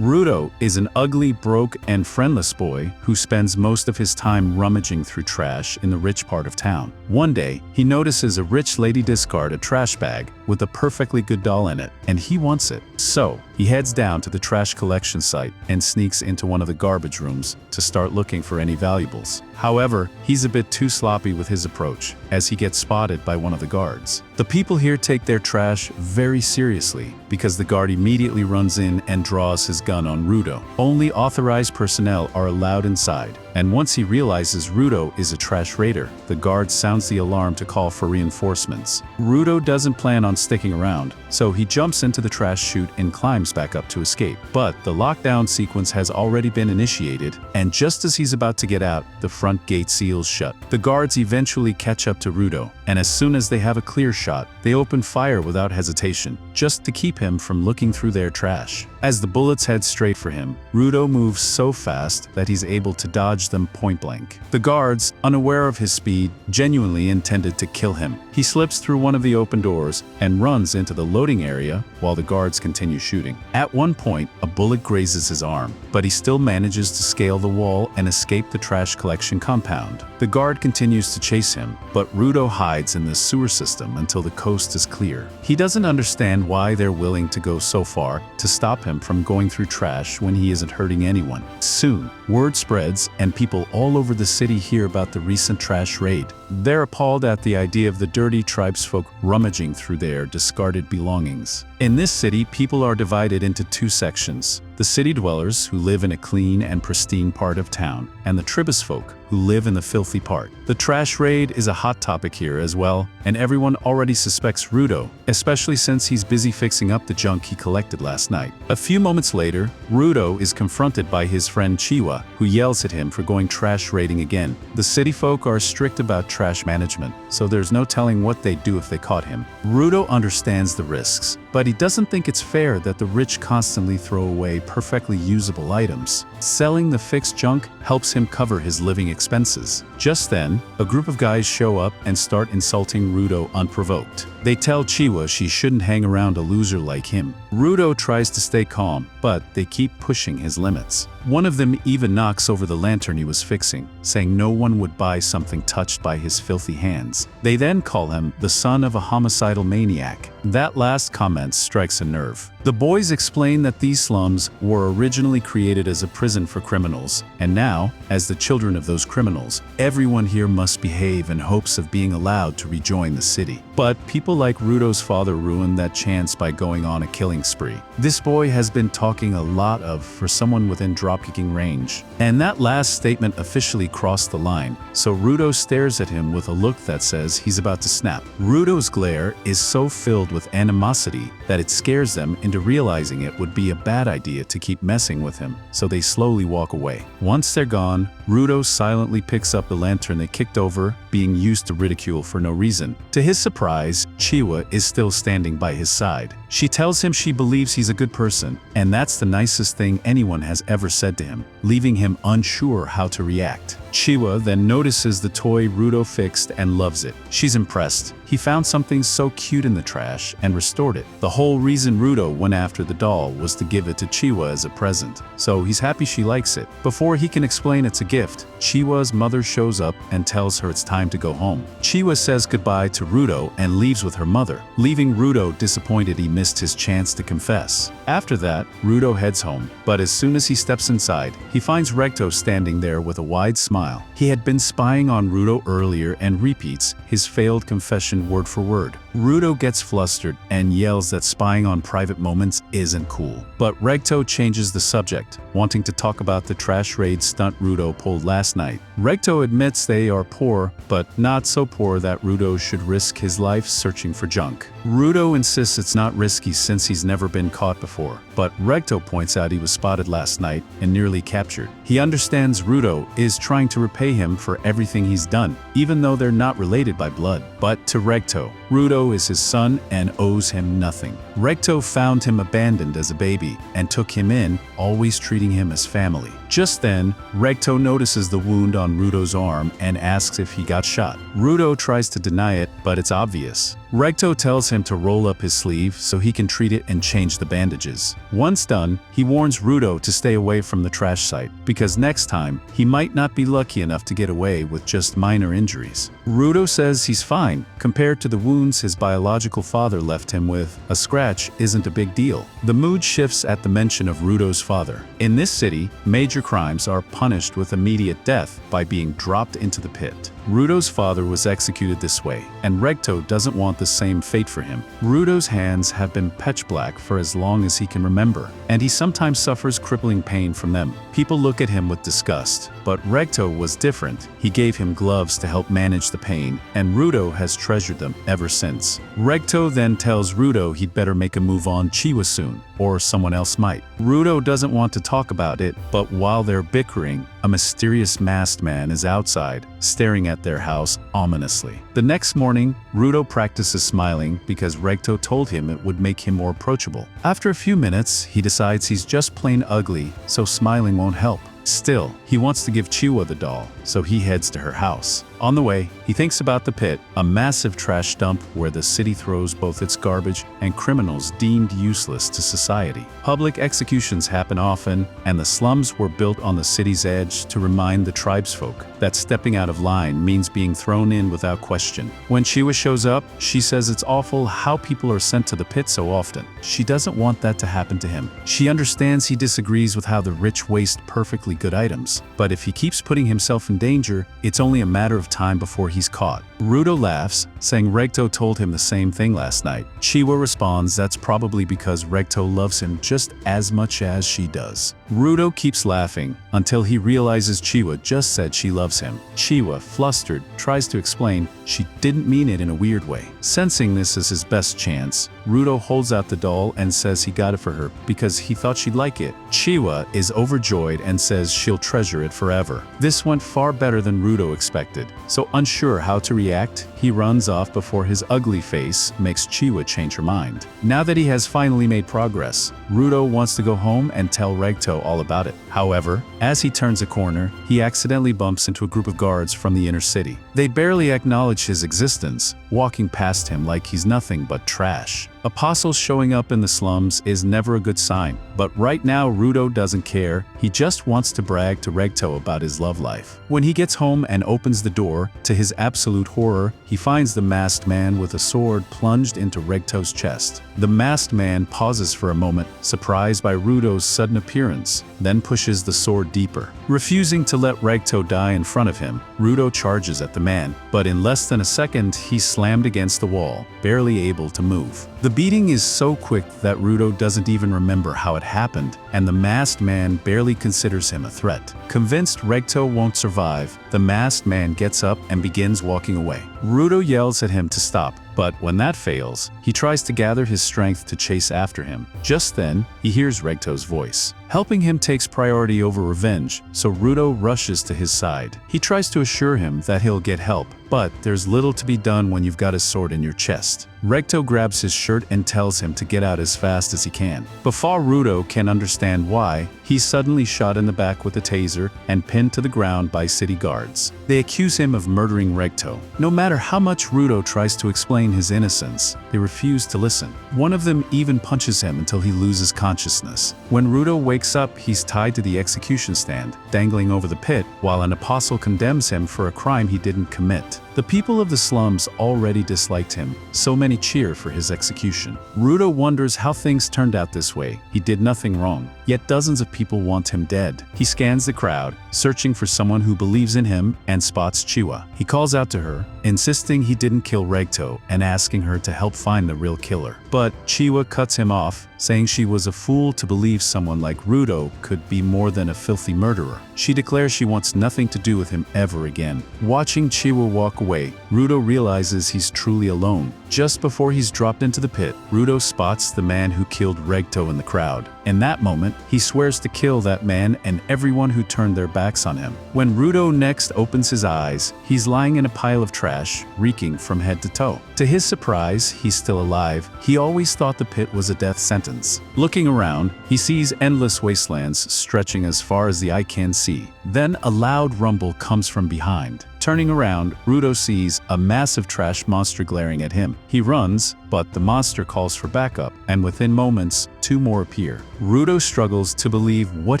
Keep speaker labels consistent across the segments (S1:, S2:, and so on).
S1: Rudo is an ugly, broke, and friendless boy who spends most of his time rummaging through trash in the rich part of town. One day, he notices a rich lady discard a trash bag with a perfectly good doll in it, and he wants it. So, he heads down to the trash collection site and sneaks into one of the garbage rooms to start looking for any valuables. However, he's a bit too sloppy with his approach, as he gets spotted by one of the guards. The people here take their trash very seriously, because the guard immediately runs in and draws his gun on Rudo. Only authorized personnel are allowed inside, and once he realizes Rudo is a trash raider, the guard sounds the alarm to call for reinforcements. Rudo doesn't plan on sticking around, so he jumps into the trash chute and climbs back up to escape. But the lockdown sequence has already been initiated, and just as he's about to get out, the front gate seals shut. The guards eventually catch up to Rudo, and as soon as they have a clear shot, they open fire without hesitation, just to keep him from looking through their trash. As the bullets head straight for him, Rudo moves so fast that he's able to dodge them point blank. The guards, unaware of his speed, genuinely intended to kill him. He slips through one of the open doors and runs into the loading area while the guards continue shooting. At one point, a bullet grazes his arm, but he still manages to scale the wall and escape the trash collection compound. The guard continues to chase him, but Rudo hides in the sewer system until the coast is clear. He doesn't understand why they're willing to go so far to stop him from going through trash when he isn't hurting anyone. Soon, word spreads and people all over the city hear about the recent trash raid. They're appalled at the idea of the dirty tribesfolk rummaging through their discarded belongings. In this city, people are divided into two sections: the city dwellers, who live in a clean and pristine part of town, and the tribesfolk, who live in the filthy part. The trash raid is a hot topic here as well, and everyone already suspects Rudo, especially since he's busy fixing up the junk he collected last night. A few moments later, Rudo is confronted by his friend Chiwa, who yells at him for going trash raiding again. The city folk are strict about trash management, so there's no telling what they'd do if they caught him. Rudo understands the risks, but he doesn't think it's fair that the rich constantly throw away perfectly usable items. Selling the fixed junk helps him cover his living expenses. Just then, a group of guys show up and start insulting Rudo unprovoked. They tell Chiwa she shouldn't hang around a loser like him. Rudo tries to stay calm, but they keep pushing his limits. One of them even knocks over the lantern he was fixing, saying no one would buy something touched by his filthy hands. They then call him the son of a homicidal maniac. That last comment strikes a nerve. The boys explain that these slums were originally created as a prison for criminals, and now, as the children of those criminals, everyone here must behave in hopes of being allowed to rejoin the city. But people like Rudo's father ruined that chance by going on a killing spree. This boy has been talking a lot of for someone within drop-kicking range. And that last statement officially crossed the line, so Rudo stares at him with a look that says he's about to snap. Rudo's glare is so filled with animosity that it scares them into realizing it would be a bad idea to keep messing with him, so they slowly walk away. Once they're gone, Rudo silently picks up the lantern they kicked over, being used to ridicule for no reason. To his surprise, Chiwa is still standing by his side. She tells him she believes he's a good person, and that's the nicest thing anyone has ever said to him, leaving him unsure how to react. Chiwa then notices the toy Rudo fixed and loves it. She's impressed. He found something so cute in the trash and restored it. The whole reason Rudo went after the doll was to give it to Chiwa as a present, so he's happy she likes it. Before he can explain it's a gift, Chiwa's mother shows up and tells her it's time to go home. Chiwa says goodbye to Rudo and leaves with her mother, leaving Rudo disappointed he missed his chance to confess. After that, Rudo heads home, but as soon as he steps inside, he finds Recto standing there with a wide smile. He had been spying on Rudo earlier and repeats his failed confession word for word. Rudo gets flustered and yells that spying on private moments isn't cool. But Recto changes the subject, wanting to talk about the trash raid stunt Rudo pulled last night. Recto admits they are poor, but not so poor that Rudo should risk his life searching for junk. Rudo insists it's not risky since he's never been caught before, but Recto points out he was spotted last night and nearly captured. He understands Rudo is trying to repay him for everything he's done, even though they're not related by blood. But to Recto, Rudo is his son and owes him nothing. Recto found him abandoned as a baby and took him in, always treating him as family. Just then, Recto notices the wound on Rudo's arm and asks if he got shot. Rudo tries to deny it, but it's obvious. Recto tells him to roll up his sleeve so he can treat it and change the bandages. Once done, he warns Rudo to stay away from the trash site, because next time, he might not be lucky enough to get away with just minor injuries. Rudo says he's fine. Compared to the wounds his biological father left him with, a scratch isn't a big deal. The mood shifts at the mention of Rudo's father. In this city, major crimes are punished with immediate death by being dropped into the pit. Rudo's father was executed this way, and Recto doesn't want the same fate for him. Rudo's hands have been pitch black for as long as he can remember, and he sometimes suffers crippling pain from them. People look at him with disgust, but Recto was different. He gave him gloves to help manage the pain, and Rudo has treasured them ever since. Recto then tells Rudo he'd better make a move on Chiwa soon, or someone else might. Rudo doesn't want to talk about it, but while they're bickering, a mysterious masked man is outside, staring at their house ominously. The next morning, Rudo practices smiling because Recto told him it would make him more approachable. After a few minutes, he decides he's just plain ugly, so smiling won't help. Still, he wants to give Chiwa the doll, so he heads to her house. On the way, he thinks about the pit, a massive trash dump where the city throws both its garbage and criminals deemed useless to society. Public executions happen often, and the slums were built on the city's edge to remind the tribesfolk that stepping out of line means being thrown in without question. When Chiwa shows up, she says it's awful how people are sent to the pit so often. She doesn't want that to happen to him. She understands he disagrees with how the rich waste perfectly good items, but if he keeps putting himself in danger, it's only a matter of time before he's caught. Rudo laughs, saying Recto told him the same thing last night. Chiwa responds that's probably because Recto loves him just as much as she does. Rudo keeps laughing until he realizes Chiwa just said she loves him. Chiwa, flustered, tries to explain she didn't mean it in a weird way. Sensing this is his best chance, Rudo holds out the doll and says he got it for her because he thought she'd like it. Chiwa is overjoyed and says she'll treasure it forever. This went far better than Rudo expected, so unsure how to react, he runs off before his ugly face makes Chiwa change her mind. Now that he has finally made progress, Rudo wants to go home and tell Recto all about it. However, as he turns a corner, he accidentally bumps into a group of guards from the inner city. They barely acknowledge his existence, walking past him like he's nothing but trash. Apostles showing up in the slums is never a good sign, but right now Rudo doesn't care. He just wants to brag to Recto about his love life. When he gets home and opens the door, to his absolute horror, he finds the masked man with a sword plunged into Recto's chest. The masked man pauses for a moment, surprised by Rudo's sudden appearance, then pushes the sword deeper. Refusing to let Recto die in front of him, Rudo charges at the man, but in less than a second he's slammed against the wall, barely able to move. The beating is so quick that Rudo doesn't even remember how it happened, and the masked man barely considers him a threat. Convinced Recto won't survive, the masked man gets up and begins walking away. Rudo yells at him to stop, but when that fails, he tries to gather his strength to chase after him. Just then, he hears Recto's voice. Helping him takes priority over revenge, so Rudo rushes to his side. He tries to assure him that he'll get help, but there's little to be done when you've got a sword in your chest. Recto grabs his shirt and tells him to get out as fast as he can. Before Rudo can understand why, he's suddenly shot in the back with a taser and pinned to the ground by city guards. They accuse him of murdering Recto. No matter how much Rudo tries to explain his innocence, they refuse to listen. One of them even punches him until he loses consciousness. When Rudo wakes up, he's tied to the execution stand, dangling over the pit, while an apostle condemns him for a crime he didn't commit. The people of the slums already disliked him, so many cheer for his execution. Rudo wonders how things turned out this way. He did nothing wrong, yet dozens of people want him dead. He scans the crowd, searching for someone who believes in him, and spots Chiwa. He calls out to her, insisting he didn't kill Recto and asking her to help find the real killer. But Chiwa cuts him off, saying she was a fool to believe someone like Rudo could be more than a filthy murderer. She declares she wants nothing to do with him ever again. Watching Chiwa walk away, Rudo realizes he's truly alone. Just before he's dropped into the pit, Rudo spots the man who killed Recto in the crowd, In that moment, he swears to kill that man and everyone who turned their backs on him. When Rudo next opens his eyes, he's lying in a pile of trash, reeking from head to toe. To his surprise, he's still alive. He always thought the pit was a death sentence. Looking around, he sees endless wastelands stretching as far as the eye can see. Then a loud rumble comes from behind. Turning around, Rudo sees a massive trash monster glaring at him. He runs, but the monster calls for backup, and within moments, 2 more appear. Rudo struggles to believe what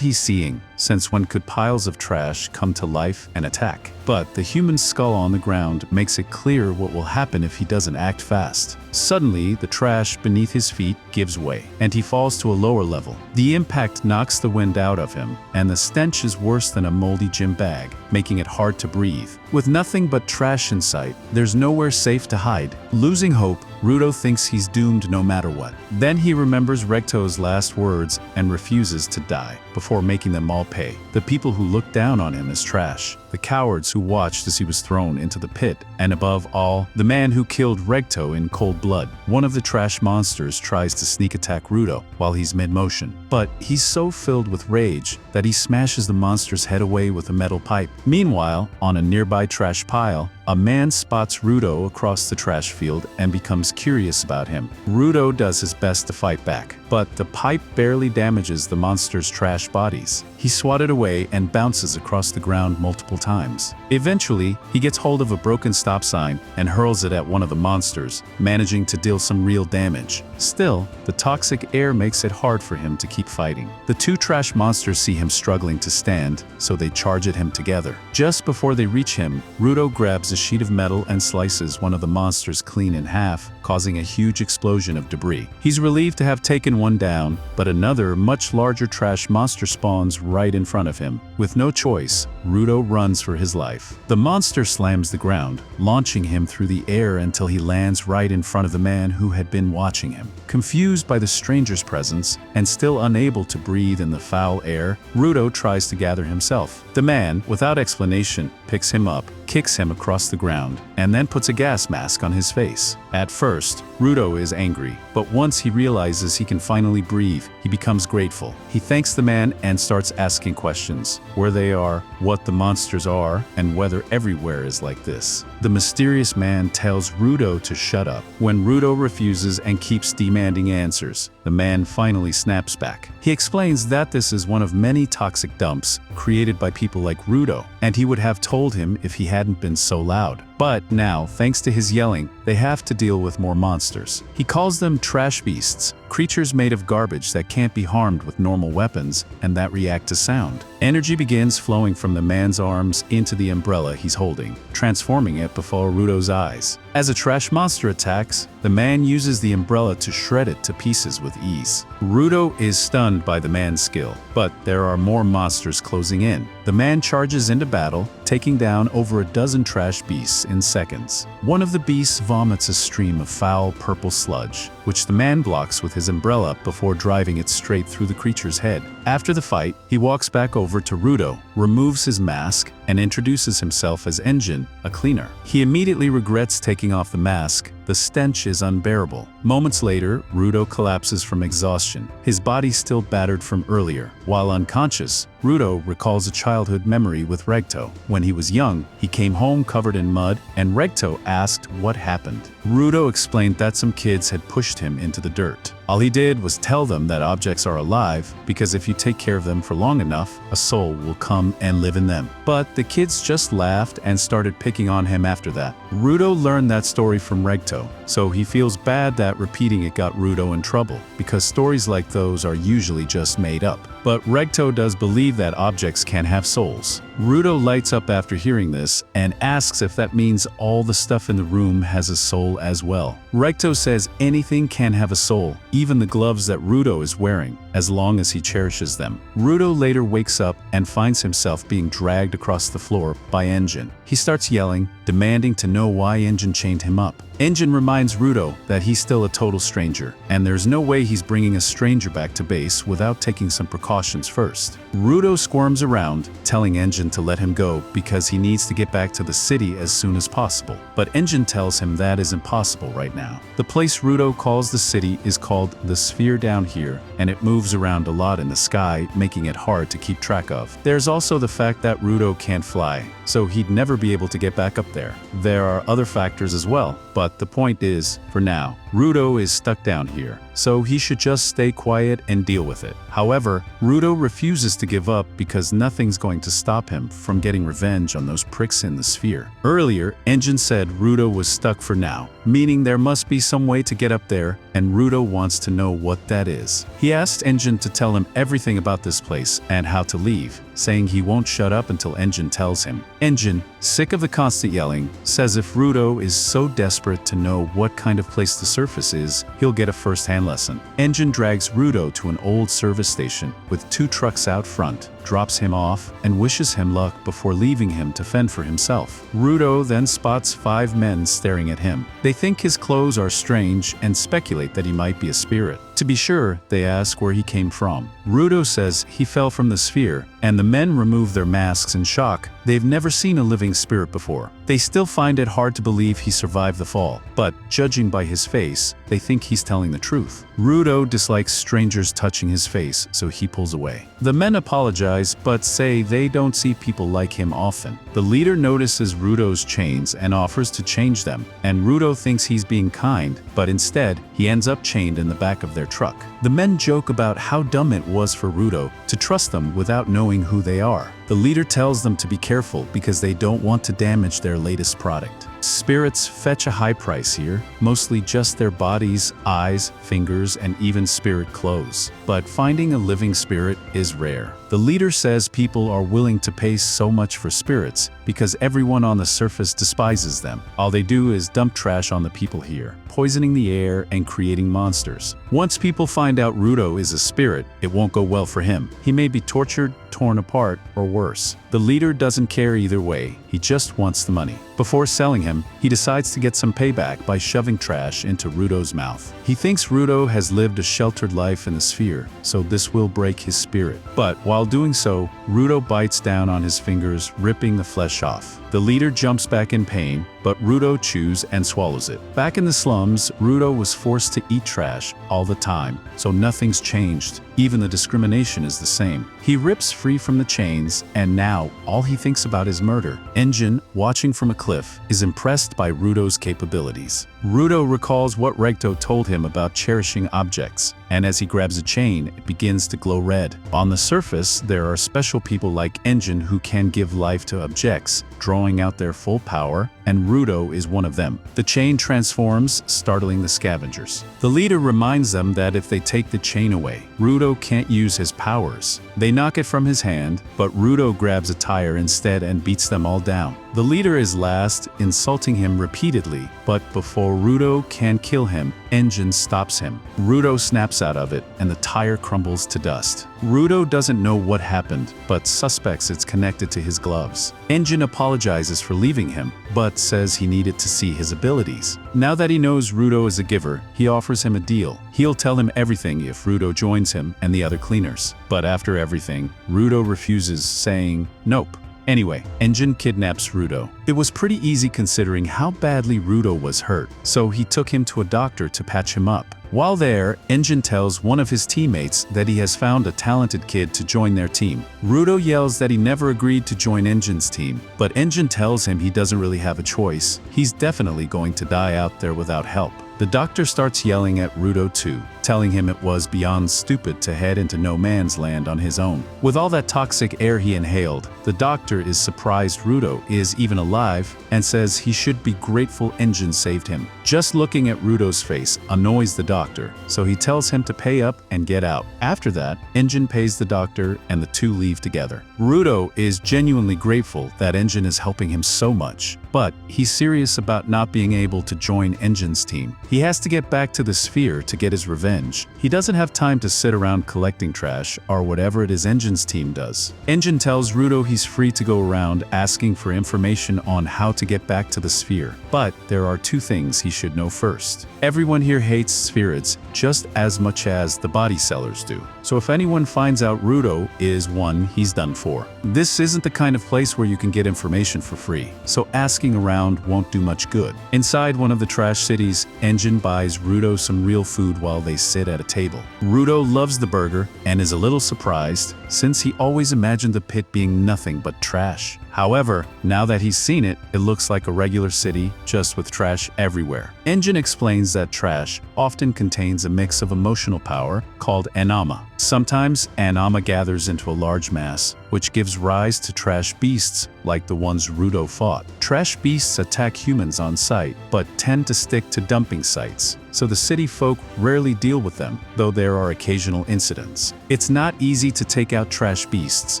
S1: he's seeing, since when could piles of trash come to life and attack? But the human skull on the ground makes it clear what will happen if he doesn't act fast. Suddenly, the trash beneath his feet gives way, and he falls to a lower level. The impact knocks the wind out of him, and the stench is worse than a moldy gym bag, making it hard to breathe. With nothing but trash in sight, there's nowhere safe to hide. Losing hope, Rudo thinks he's doomed no matter what. Then he remembers Recto's last words and refuses to die, before making them all pay. The people who looked down on him as trash, the cowards who watched as he was thrown into the pit, and above all, the man who killed Recto in cold blood. One of the trash monsters tries to sneak attack Rudo while he's mid-motion, but he's so filled with rage that he smashes the monster's head away with a metal pipe. Meanwhile, on a nearby trash pile, a man spots Rudo across the trash field and becomes curious about him. Rudo does his best to fight back, but the pipe barely damages the monster's trash bodies. He's swatted away and bounces across the ground multiple times. Eventually, he gets hold of a broken stop sign and hurls it at one of the monsters, managing to deal some real damage. Still, the toxic air makes it hard for him to keep fighting. The 2 trash monsters see him struggling to stand, so they charge at him together. Just before they reach him, Rudo grabs a sheet of metal and slices one of the monsters clean in half, causing a huge explosion of debris. He's relieved to have taken one down, but another, much larger trash monster spawns right in front of him. With no choice, Rudo runs for his life. The monster slams the ground, launching him through the air until he lands right in front of the man who had been watching him. Confused by the stranger's presence and still unable to breathe in the foul air, Rudo tries to gather himself. The man, without explanation, picks him up, kicks him across the ground, and then puts a gas mask on his face. At first, Rudo is angry, but once he realizes he can finally breathe, he becomes grateful. He thanks the man and starts asking questions: where they are, what the monsters are, and whether everywhere is like this. The mysterious man tells Rudo to shut up. When Rudo refuses and keeps demanding answers, the man finally snaps back. He explains that this is one of many toxic dumps created by people like Rudo, and he would have told him if he hadn't been so loud. But now, thanks to his yelling, they have to deal with more monsters. He calls them trash beasts, creatures made of garbage that can't be harmed with normal weapons and that react to sound. Energy begins flowing from the man's arms into the umbrella he's holding, transforming it before Rudo's eyes. As a trash monster attacks, the man uses the umbrella to shred it to pieces with ease. Rudo is stunned by the man's skill, but there are more monsters closing in. The man charges into battle, taking down over a dozen trash beasts in seconds. One of the beasts vomits a stream of foul purple sludge, which the man blocks with his umbrella before driving it straight through the creature's head. After the fight, he walks back over to Rudo, removes his mask, and introduces himself as Engine, a cleaner. He immediately regrets taking off the mask. The stench is unbearable. Moments later, Rudo collapses from exhaustion, his body still battered from earlier. While unconscious, Rudo recalls a childhood memory with Recto. When he was young, he came home covered in mud, and Recto asked what happened. Rudo explained that some kids had pushed him into the dirt. All he did was tell them that objects are alive because if you take care of them for long enough, a soul will come and live in them. But the kids just laughed and started picking on him after that. Rudo learned that story from Recto, so he feels bad that repeating it got Rudo in trouble, because stories like those are usually just made up. But Recto does believe that objects can have souls. Rudo lights up after hearing this and asks if that means all the stuff in the room has a soul as well. Recto says anything can have a soul, even the gloves that Rudo is wearing, as long as he cherishes them. Rudo later wakes up and finds himself being dragged across the floor by Engine. He starts yelling, demanding to know why Engine chained him up. Engine reminds Rudo that he's still a total stranger, and there's no way he's bringing a stranger back to base without taking some precautions. precautions first. Rudo squirms around, telling Engine to let him go because he needs to get back to the city as soon as possible. But Engine tells him that is impossible right now. The place Rudo calls the city is called the Sphere down here, and it moves around a lot in the sky, making it hard to keep track of. There's also the fact that Rudo can't fly, so he'd never be able to get back up there. There are other factors as well, but the point is, for now, Rudo is stuck down here, so he should just stay quiet and deal with it. However, Rudo refuses to give up because nothing's going to stop him from getting revenge on those pricks in the sphere. Earlier, Engine said Rudo was stuck for now, meaning there must be some way to get up there, and Rudo wants to know what that is. He asked Engine to tell him everything about this place and how to leave, saying he won't shut up until Engine tells him. Engine, sick of the constant yelling, says if Rudo is so desperate to know what kind of place the surface is, he'll get a first-hand lesson. Engine drags Rudo to an old service station with 2 trucks out front, drops him off, and wishes him luck before leaving him to fend for himself. Rudo then spots 5 men staring at him. They think his clothes are strange and speculate that he might be a spirit. To be sure, they ask where he came from. Rudo says he fell from the sphere, and the men remove their masks in shock. They've never seen a living spirit before. They still find it hard to believe he survived the fall, but judging by his face, they think he's telling the truth. Rudo dislikes strangers touching his face, so he pulls away. The men apologize, but say they don't see people like him often. The leader notices Rudo's chains and offers to change them, and Rudo thinks he's being kind, but instead, he ends up chained in the back of their truck. The men joke about how dumb it was for Rudo to trust them without knowing who they are. The leader tells them to be careful because they don't want to damage their latest product. Spirits fetch a high price here, mostly just their bodies, eyes, fingers, and even spirit clothes. But finding a living spirit is rare. The leader says people are willing to pay so much for spirits because everyone on the surface despises them. All they do is dump trash on the people here, poisoning the air and creating monsters. Once people find out Rudo is a spirit, it won't go well for him. He may be tortured, torn apart, or worse. The leader doesn't care either way, he just wants the money. Before selling him, he decides to get some payback by shoving trash into Rudo's mouth. He thinks Rudo has lived a sheltered life in the sphere, so this will break his spirit. But while doing so, Rudo bites down on his fingers, ripping the flesh off. The leader jumps back in pain, but Rudo chews and swallows it. Back in the slums, Rudo was forced to eat trash all the time, so nothing's changed. Even the discrimination is the same. He rips free from the chains, and now all he thinks about is murder. Engine, watching from a cliff, is impressed by Rudo's capabilities. Rudo recalls what Recto told him about cherishing objects, and as he grabs a chain, it begins to glow red. On the surface, there are special people like Engine who can give life to objects, drawing out their full power, and Rudo is one of them. The chain transforms, startling the scavengers. The leader reminds them that if they take the chain away, Rudo can't use his powers. They knock it from his hand, but Rudo grabs a tire instead and beats them all down. The leader is last, insulting him repeatedly, but before Rudo can kill him, Engine stops him. Rudo snaps out of it, and the tire crumbles to dust. Rudo doesn't know what happened, but suspects it's connected to his gloves. Engine apologizes for leaving him, but says he needed to see his abilities. Now that he knows Rudo is a giver, he offers him a deal. He'll tell him everything if Rudo joins him and the other cleaners. But after everything, Rudo refuses, saying, "Nope." Anyway, Engine kidnaps Rudo. It was pretty easy considering how badly Rudo was hurt, so he took him to a doctor to patch him up. While there, Engine tells one of his teammates that he has found a talented kid to join their team. Rudo yells that he never agreed to join Engine's team, but Engine tells him he doesn't really have a choice. He's definitely going to die out there without help. The doctor starts yelling at Rudo too, telling him it was beyond stupid to head into no man's land on his own. With all that toxic air he inhaled, the doctor is surprised Rudo is even alive and says he should be grateful Engine saved him. Just looking at Rudo's face annoys the doctor, so he tells him to pay up and get out. After that, Engine pays the doctor and the two leave together. Rudo is genuinely grateful that Engine is helping him so much. but he's serious about not being able to join Engin's team. He has to get back to the sphere to get his revenge. He doesn't have time to sit around collecting trash or whatever it is Engin's team does. Engin tells Rudo he's free to go around asking for information on how to get back to the sphere. But there are two things he should know first. Everyone here hates spheroids just as much as the body sellers do. So if anyone finds out Rudo is one, he's done for. This isn't the kind of place where you can get information for free, so asking around won't do much good. Inside one of the trash cities, Engin buys Rudo some real food while they sit at a table. Rudo loves the burger and is a little surprised since he always imagined the pit being nothing but trash. However, now that he's seen it, it looks like a regular city, just with trash everywhere. Engin explains that trash often contains a mix of emotional power called anama. Sometimes anama gathers into a large mass, which gives rise to trash beasts like the ones Rudo fought. Trash beasts attack humans on sight, but tend to stick to dumping sites, so the city folk rarely deal with them, though there are occasional incidents. It's not easy to take out trash beasts.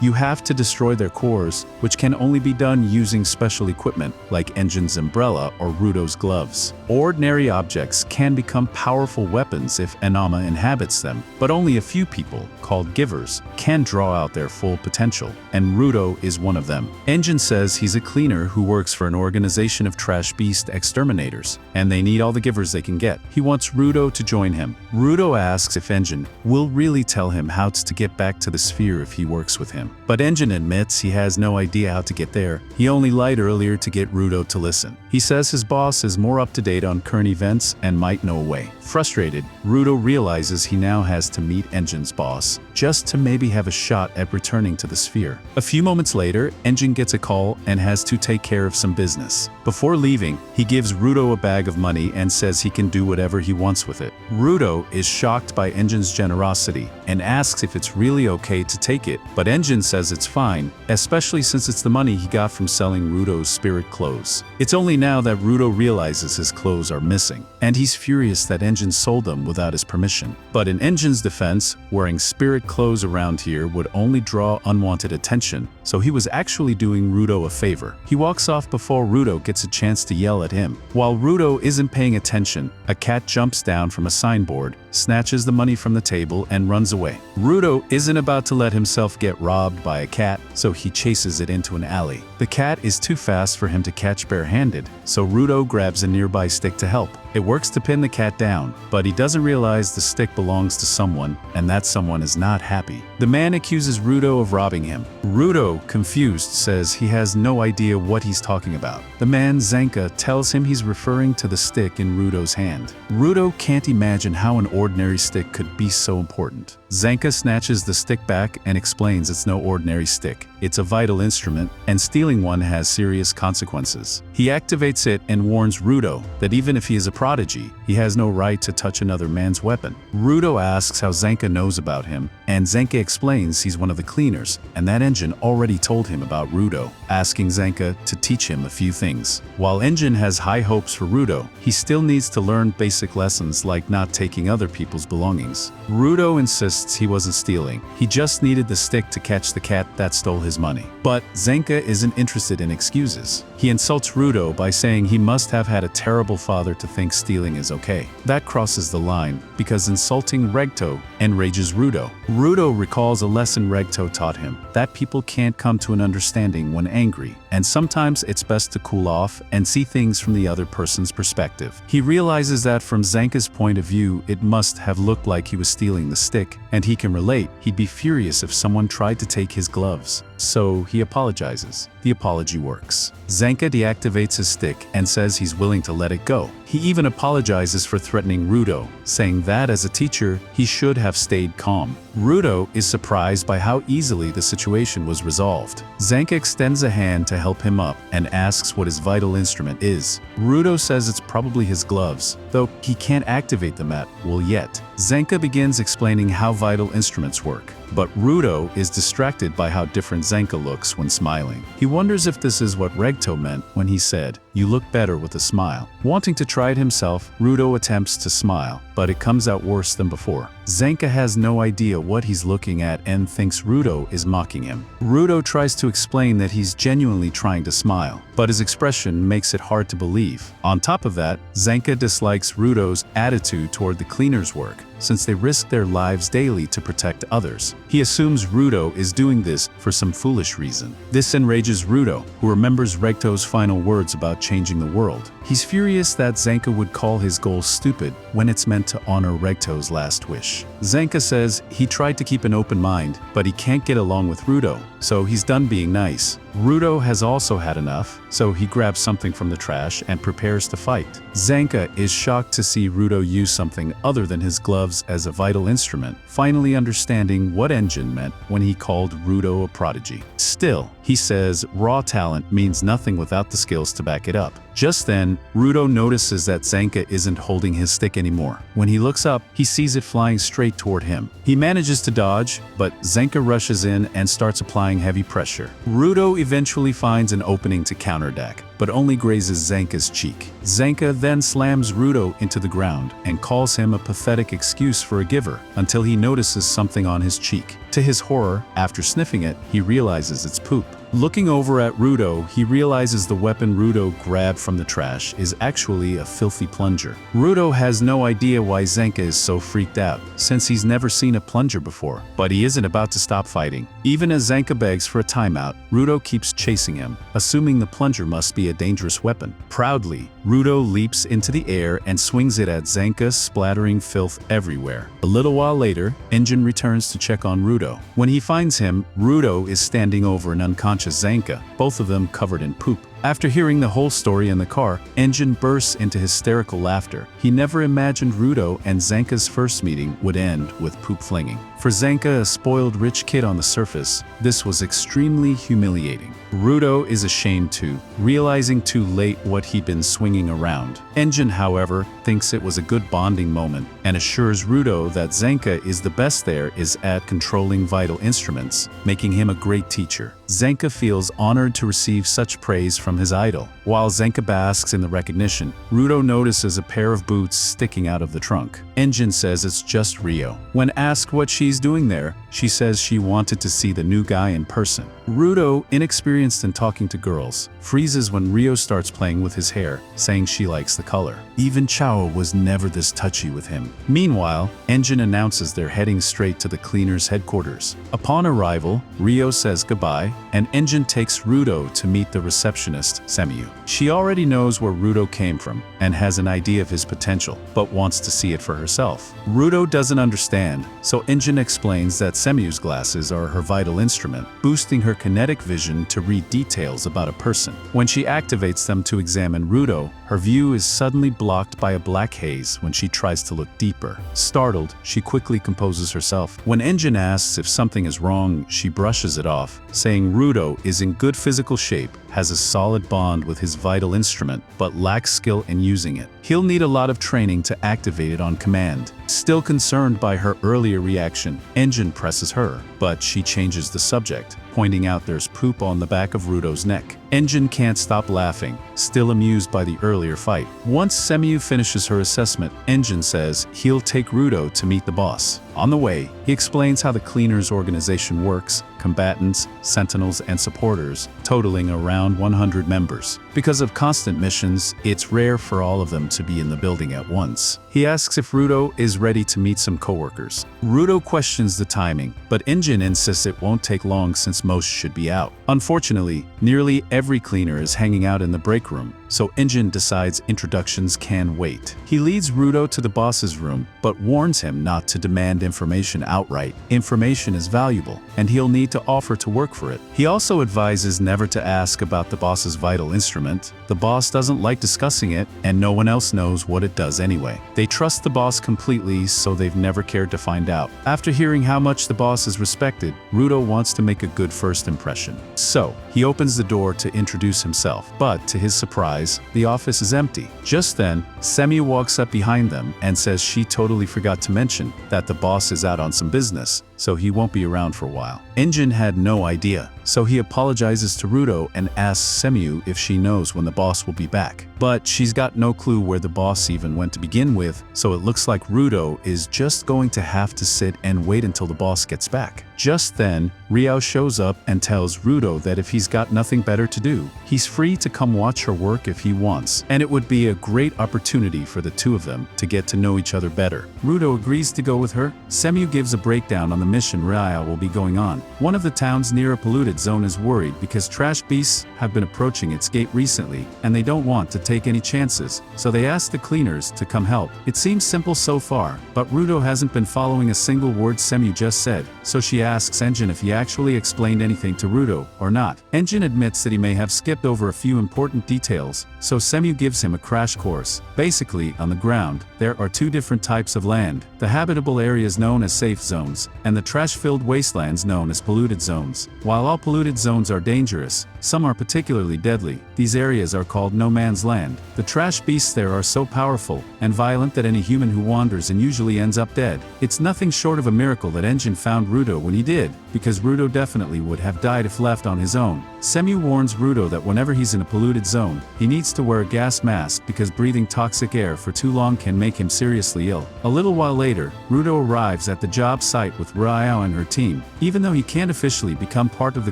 S1: You have to destroy their cores, which can only be done using special equipment like Engin's umbrella or Rudo's gloves. Ordinary objects can become powerful weapons if anama inhabits them, but only a few people, called givers, can draw out their full potential, and Rudo is one of them. Engin says he's a cleaner who works for an organization of trash beast exterminators, and they need all the givers they can get. He wants Rudo to join him. Rudo asks if Engin will really tell him how to get back to the sphere if he works with him. But Engin admits he has no idea how to get there. He only lied earlier to get Rudo to listen. He says his boss is more up to date on current events and might know a way. Frustrated, Rudo realizes he now has to meet Engin's boss, just to maybe have a shot at returning to the sphere. A few moments later, Engin gets a call and has to take care of some business. Before leaving, he gives Rudo a bag of money and says he can do whatever he wants with it. Rudo is shocked by Engin's generosity and asks if it's really okay to take it, but Engin says it's fine, especially since it's the money he got from selling Rudo's spirit clothes. It's only now that Rudo realizes his clothes are missing, and he's furious that Engin sold them without his permission. But in Engin's defense, wearing spirit clothes around here would only draw unwanted attention, so he was actually doing Rudo a favor. He walks off before Rudo gets a chance to yell at him. While Rudo isn't paying attention, a cat jumps down from a signboard, snatches the money from the table, and runs away. Rudo isn't about to let himself get robbed by a cat, so he chases it into an alley. The cat is too fast for him to catch barehanded, so Rudo grabs a nearby stick to help. It works to pin the cat down, but he doesn't realize the stick belongs to someone, and that someone is not happy. The man accuses Rudo of robbing him. Rudo, confused, says he has no idea what he's talking about. The man, Zanka, tells him he's referring to the stick in Rudo's hand. Rudo can't imagine how an ordinary stick could be so important. Zanka snatches the stick back and explains it's no ordinary stick. It's a vital instrument, and stealing one has serious consequences. He activates it and warns Rudo that even if he is a prodigy, he has no right to touch another man's weapon. Rudo asks how Zanka knows about him, and Zanka explains he's one of the cleaners, and that Engin already told him about Rudo, asking Zanka to teach him a few things. While Engin has high hopes for Rudo, he still needs to learn basic lessons like not taking other people's belongings. Rudo insists he wasn't stealing. He just needed the stick to catch the cat that stole his money. But Zanka isn't interested in excuses. He insults Rudo by saying he must have had a terrible father to think stealing is okay. That crosses the line because insulting Regto enrages Rudo. Rudo recalls a lesson Regto taught him, that people can't come to an understanding when angry, and sometimes it's best to cool off and see things from the other person's perspective. He realizes that from Zanka's point of view, it must have looked like he was stealing the stick, and he can relate. He'd be furious if someone tried to take his gloves. So he apologizes. The apology works. Zanka deactivates his stick and says he's willing to let it go. He even apologizes for threatening Rudo, saying that as a teacher, he should have stayed calm. Rudo is surprised by how easily the situation was resolved. Zanka extends a hand to help him up and asks what his vital instrument is. Rudo says it's probably his gloves, though he can't activate them at will yet. Zanka begins explaining how vital instruments work, but Rudo is distracted by how different Zanka looks when smiling. He wonders if this is what Regto meant when he said, "You look better with a smile." Wanting to try it himself, Rudo attempts to smile, but it comes out worse than before. Zanka has no idea what he's looking at and thinks Rudo is mocking him. Rudo tries to explain that he's genuinely trying to smile, but his expression makes it hard to believe. On top of that, Zanka dislikes Rudo's attitude toward the cleaners' work, since they risk their lives daily to protect others. He assumes Rudo is doing this for some foolish reason. This enrages Rudo, who remembers Regto's final words about changing the world. He's furious that Zanka would call his goal stupid when it's meant to honor Regto's last wish. Zanka says he tried to keep an open mind, but he can't get along with Rudo, so he's done being nice. Rudo has also had enough, so he grabs something from the trash and prepares to fight. Zanka is shocked to see Rudo use something other than his gloves as a vital instrument, finally understanding what Engine meant when he called Rudo a prodigy. Still, he says raw talent means nothing without the skills to back it up. Just then, Rudo notices that Zanka isn't holding his stick anymore. When he looks up, he sees it flying straight toward him. He manages to dodge, but Zanka rushes in and starts applying heavy pressure. Rudo eventually finds an opening to counterattack, but only grazes Zanka's cheek. Zanka then slams Rudo into the ground and calls him a pathetic excuse for a giver until he notices something on his cheek. To his horror, after sniffing it, he realizes it's poop. Looking over at Rudo, he realizes the weapon Rudo grabbed from the trash is actually a filthy plunger. Rudo has no idea why Zanka is so freaked out, since he's never seen a plunger before, but he isn't about to stop fighting. Even as Zanka begs for a timeout, Rudo keeps chasing him, assuming the plunger must be a dangerous weapon. Proudly, Rudo leaps into the air and swings it at Zanka, splattering filth everywhere. A little while later, Engine returns to check on Rudo. When he finds him, Rudo is standing over an unconscious Zanka, both of them covered in poop. After hearing the whole story in the car, Engine bursts into hysterical laughter. He never imagined Rudo and Zanka's first meeting would end with poop flinging. For Zanka, a spoiled rich kid on the surface, this was extremely humiliating. Rudo is ashamed too, realizing too late what he'd been swinging around. Engine, however, thinks it was a good bonding moment and assures Rudo that Zanka is the best there is at controlling vital instruments, making him a great teacher. Zanka feels honored to receive such praise from his idol. While Zanka basks in the recognition, Rudo notices a pair of boots sticking out of the trunk. Engine says it's just Rio. When asked what she's doing there, she says she wanted to see the new guy in person. Rudo, inexperienced in talking to girls, freezes when Rio starts playing with his hair, saying she likes the color. Even Chao was never this touchy with him. Meanwhile, Engine announces they're heading straight to the cleaners' headquarters. Upon arrival, Rio says goodbye, and Engine takes Rudo to meet the receptionist, Semiyu. She already knows where Rudo came from and has an idea of his potential, but wants to see it for herself. Rudo doesn't understand, so Engine explains that Semiyu's glasses are her vital instrument, boosting her kinetic vision to read details about a person. When she activates them to examine Rudo, her view is suddenly blocked by a black haze when she tries to look deeper. Startled, she quickly composes herself. When Engine asks if something is wrong, she brushes it off, saying Rudo is in good physical shape, has a solid bond with his vital instrument, but lacks skill in using it. He'll need a lot of training to activate it on command. Still concerned by her earlier reaction, Engine presses her, but she changes the subject, pointing out there's poop on the back of Rudo's neck. Engine can't stop laughing, still amused by the earlier fight. Once Semiyu finishes her assessment, Engine says he'll take Rudo to meet the boss. On the way, he explains how the cleaners organization works, combatants, sentinels, and supporters, totaling around 100 members. Because of constant missions, it's rare for all of them to be in the building at once. He asks if Rudo is ready to meet some coworkers. Rudo questions the timing, but Engine insists it won't take long since most should be out. Unfortunately, nearly every cleaner is hanging out in the break room, so Engine decides introductions can wait. He leads Rudo to the boss's room, but warns him not to demand information outright. Information is valuable, and he'll need to offer to work for it. He also advises never to ask about the boss's vital instrument. The boss doesn't like discussing it, and no one else knows what it does anyway. They trust the boss completely, so they've never cared to find out. After hearing how much the boss is respected, Rudo wants to make a good first impression. So, he opens the door to introduce himself, but to his surprise, the office is empty. Just then, Semi walks up behind them and says she totally forgot to mention that the boss is out on some business, so he won't be around for a while. Engine had no idea, so he apologizes to Rudo and asks Semu if she knows when the boss will be back. But she's got no clue where the boss even went to begin with, so it looks like Rudo is just going to have to sit and wait until the boss gets back. Just then, Ryao shows up and tells Rudo that if he's got nothing better to do, he's free to come watch her work if he wants, and it would be a great opportunity for the two of them to get to know each other better. Rudo agrees to go with her. Semu gives a breakdown on the mission Ryao will be going on. One of the towns near a polluted zone is worried because trash beasts have been approaching its gate recently, and they don't want to take any chances, so they ask the cleaners to come help. It seems simple so far, but Rudo hasn't been following a single word Semu just said, so she asks Engine if he actually explained anything to Rudo or not. Engine admits that he may have skipped over a few important details, so Semu gives him a crash course. Basically, on the ground, there are two different types of land: the habitable areas known as safe zones, and the trash-filled wastelands known as polluted zones. While all polluted zones are dangerous, some are particularly deadly. These areas are called no man's land. The trash beasts there are so powerful and violent that any human who wanders in usually ends up dead. It's nothing short of a miracle that Engine found Rudo when he did, because Rudo definitely would have died if left on his own. Semu warns Rudo that whenever he's in a polluted zone, he needs to wear a gas mask because breathing toxic air for too long can make him seriously ill. A little while later, Rudo arrives at the job site with Ryao and her team. Even though he can't officially become part of the